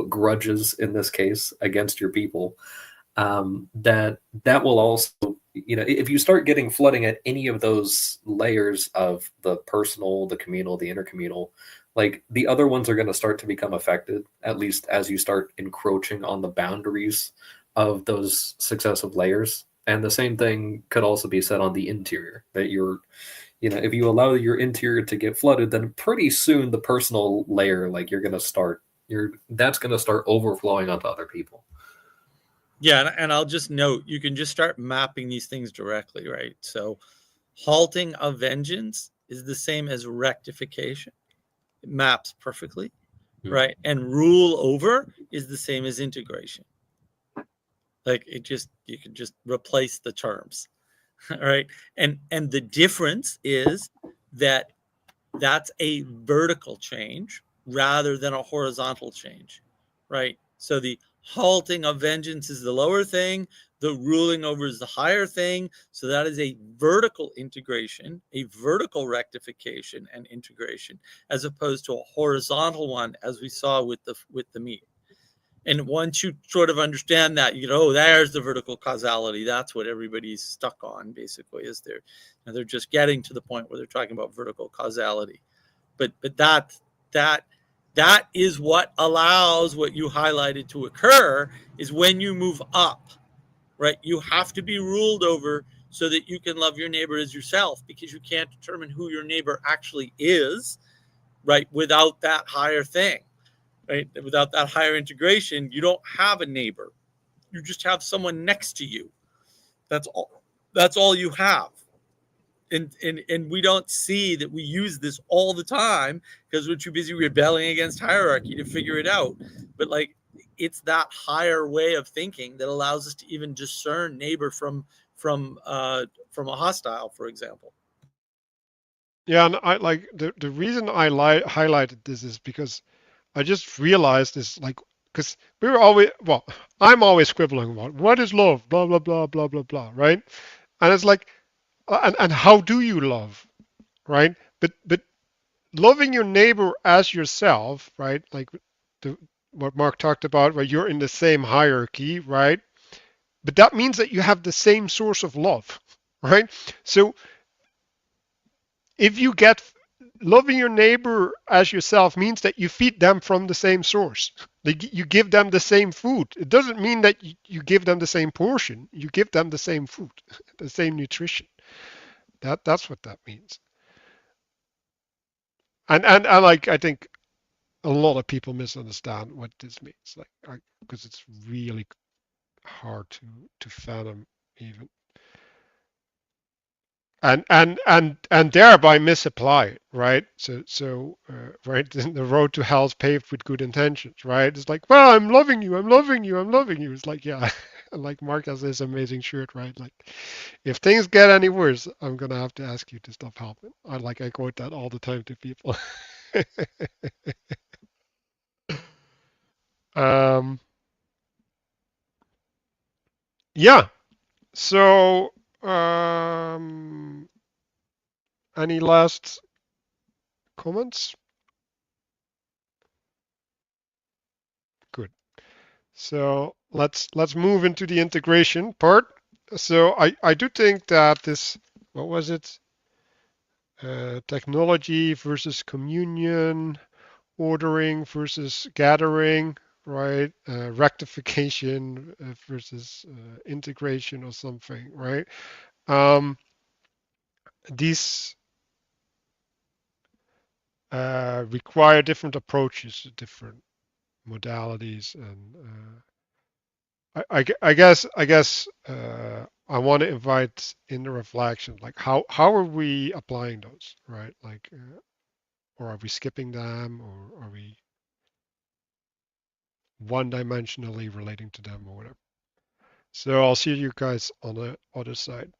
grudges in this case against your people, that will also, if you start getting flooding at any of those layers of the personal, the communal, the intercommunal, like the other ones are going to start to become affected, at least as you start encroaching on the boundaries of those successive layers. And the same thing could also be said on the interior, that if you allow your interior to get flooded, then pretty soon the personal layer, like that's going to start overflowing onto other people. Yeah, and I'll just note, you can just start mapping these things directly, right? So halting of vengeance is the same as rectification. It maps perfectly, right? And rule over is the same as integration. Like you can just replace the terms, right? And the difference is that that's a vertical change rather than a horizontal change, right? So the halting of vengeance is the lower thing, the ruling over is the higher thing. So that is a vertical integration, a vertical rectification and integration, as opposed to a horizontal one, as we saw with the meat. And once you sort of understand that, there's the vertical causality. That's what everybody's stuck on, basically, is they're just getting to the point where they're talking about vertical causality. But that is what allows what you highlighted to occur, is when you move up, right? You have to be ruled over so that you can love your neighbor as yourself, because you can't determine who your neighbor actually is, right, without that higher thing. Right? Without that higher integration, you don't have a neighbor. You just have someone next to you. That's all you have. And we don't see that we use this all the time because we're too busy rebelling against hierarchy to figure it out. But like, it's that higher way of thinking that allows us to even discern neighbor from a hostile, for example. yeah, and I like the reason I highlighted this is because I just realized this, like, because I'm always scribbling about what is love, blah blah blah blah blah blah, right? And it's like, and how do you love, right? But loving your neighbor as yourself, right? Like the what Mark talked about, where you're in the same hierarchy, right? But that means that you have the same source of love, right? So if you get loving your neighbor as yourself means that you feed them from the same source. Like you give them the same food. It doesn't mean that you give them the same portion. You give them the same food, the same nutrition. That's what that means. And like I think a lot of people misunderstand what this means. Like because it's really hard to fathom even. And thereby misapply it, right? So right, the road to hell is paved with good intentions, right? It's like, well, I'm loving you, I'm loving you, I'm loving you. It's like, yeah, like Mark has this amazing shirt, right? Like, if things get any worse, I'm gonna have to ask you to stop helping. I quote that all the time to people. um, yeah. So Any last comments? Good. So let's move into the integration part. So I do think that this, what was it? Technology versus communion, ordering versus gathering, right? Rectification versus integration or something, right? Um, these require different approaches, different modalities, and I guess I want to invite in the reflection, like how are we applying those, right? Like, or are we skipping them, or are we one-dimensionally relating to them, or whatever? So I'll see you guys on the other side.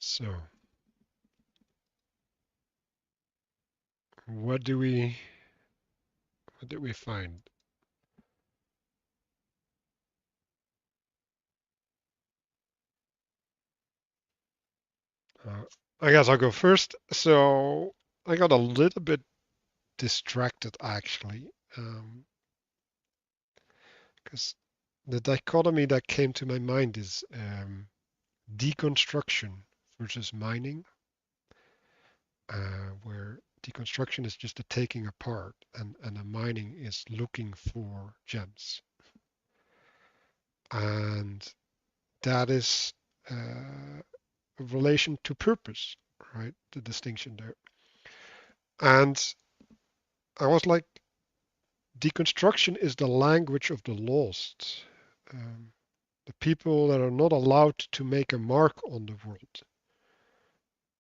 So what do we what did we find? Uh, I guess I'll go first. So I got a little bit distracted actually, because the dichotomy that came to my mind is deconstruction versus mining, where deconstruction is just a taking apart, and the mining is looking for gems. And that is a relation to purpose, right? The distinction there. And I was like, deconstruction is the language of the lost. The people that are not allowed to make a mark on the world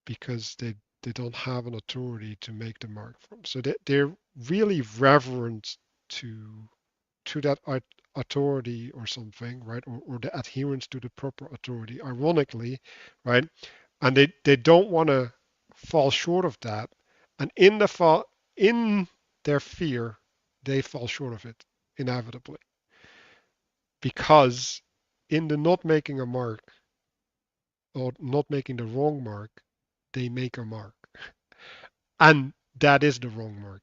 because they don't have an authority to make the mark from. So they're really reverent to that authority or something, right? Or the adherence to the proper authority, ironically, right? And they don't want to fall short of that. And in their fear, they fall short of it inevitably. Because in the not making a mark or not making the wrong mark, they make a mark. And that is the wrong mark.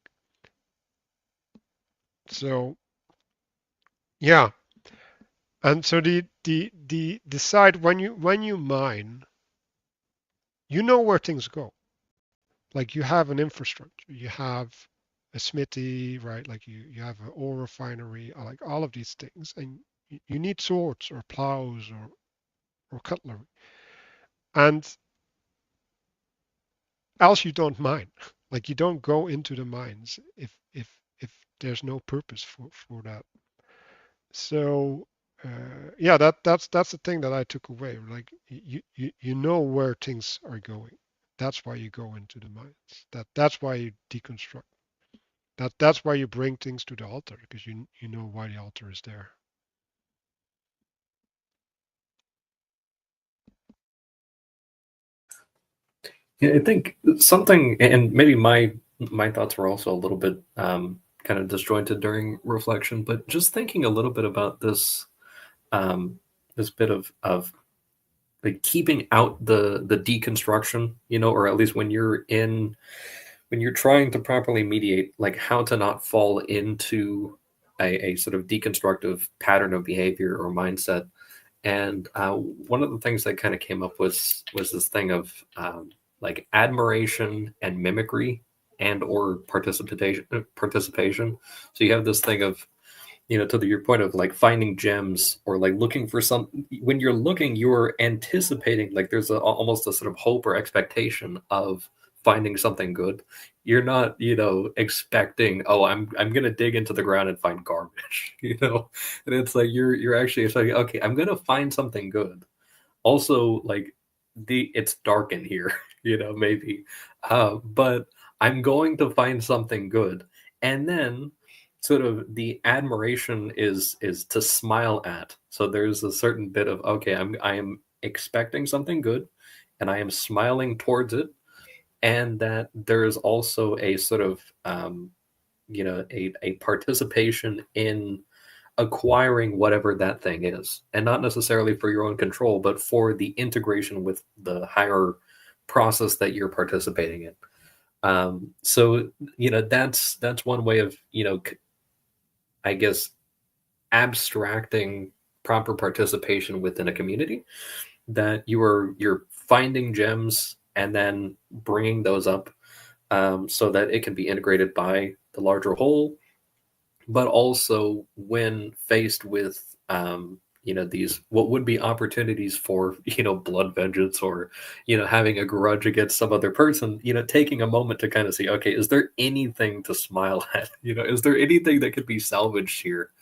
So yeah. And so the side when you mine, you know where things go. Like you have an infrastructure, you have a smithy, right? Like you have an ore refinery, like all of these things, and you need swords or plows or cutlery, and else you don't mine. Like you don't go into the mines if there's no purpose for that. So yeah, that's the thing that I took away. Like you know where things are going. That's why you go into the mines. That's why you deconstruct. That's why you bring things to the altar because you know why the altar is there. Yeah, I think something, and maybe my thoughts were also a little bit kind of disjointed during reflection, but just thinking a little bit about this bit of like keeping out the deconstruction, or at least when you're trying to properly mediate, like how to not fall into a sort of deconstructive pattern of behavior or mindset. And one of the things that kind of came up was this thing of like admiration and mimicry and or participation. So you have this thing of, your point of like finding gems or like looking for some. When you're looking, you're anticipating, like there's almost a sort of hope or expectation of finding something good. You're not, expecting, oh, I'm gonna dig into the ground and find garbage, and it's like you're actually, it's like, okay, I'm gonna find something good. Also, like it's dark in here, maybe, but I'm going to find something good. And then sort of the admiration is to smile at. So there's a certain bit of, okay, I am expecting something good and I am smiling towards it. And that there is also a sort of a participation in acquiring whatever that thing is, and not necessarily for your own control, but for the integration with the higher process that you're participating in. So that's one way of, I guess, abstracting proper participation within a community, that you're finding gems and then bringing those up, so that it can be integrated by the larger whole. But also when faced with these what would be opportunities for blood vengeance, or having a grudge against some other person, taking a moment to kind of see, okay, is there anything to smile at? Is there anything that could be salvaged here?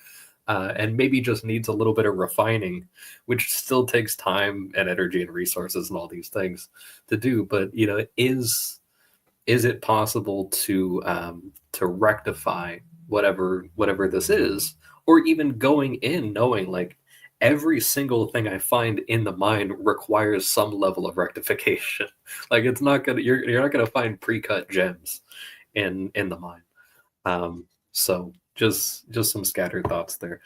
And maybe just needs a little bit of refining, which still takes time and energy and resources and all these things to do. But is it possible to rectify whatever this is, or even going in knowing like every single thing I find in the mind requires some level of rectification. Like it's not gonna you're not gonna find pre-cut gems in the mind. So just some scattered thoughts there.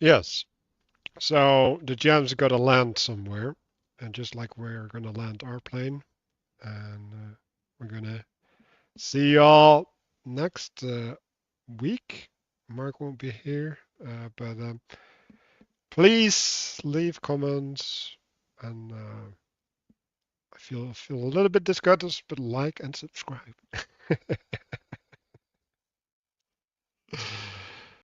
Yes. So the gems got to land somewhere, and just like we're going to land our plane, and we're going to see y'all next week. Mark won't be here, but please leave comments, and I feel a little bit disgusted, but like and subscribe.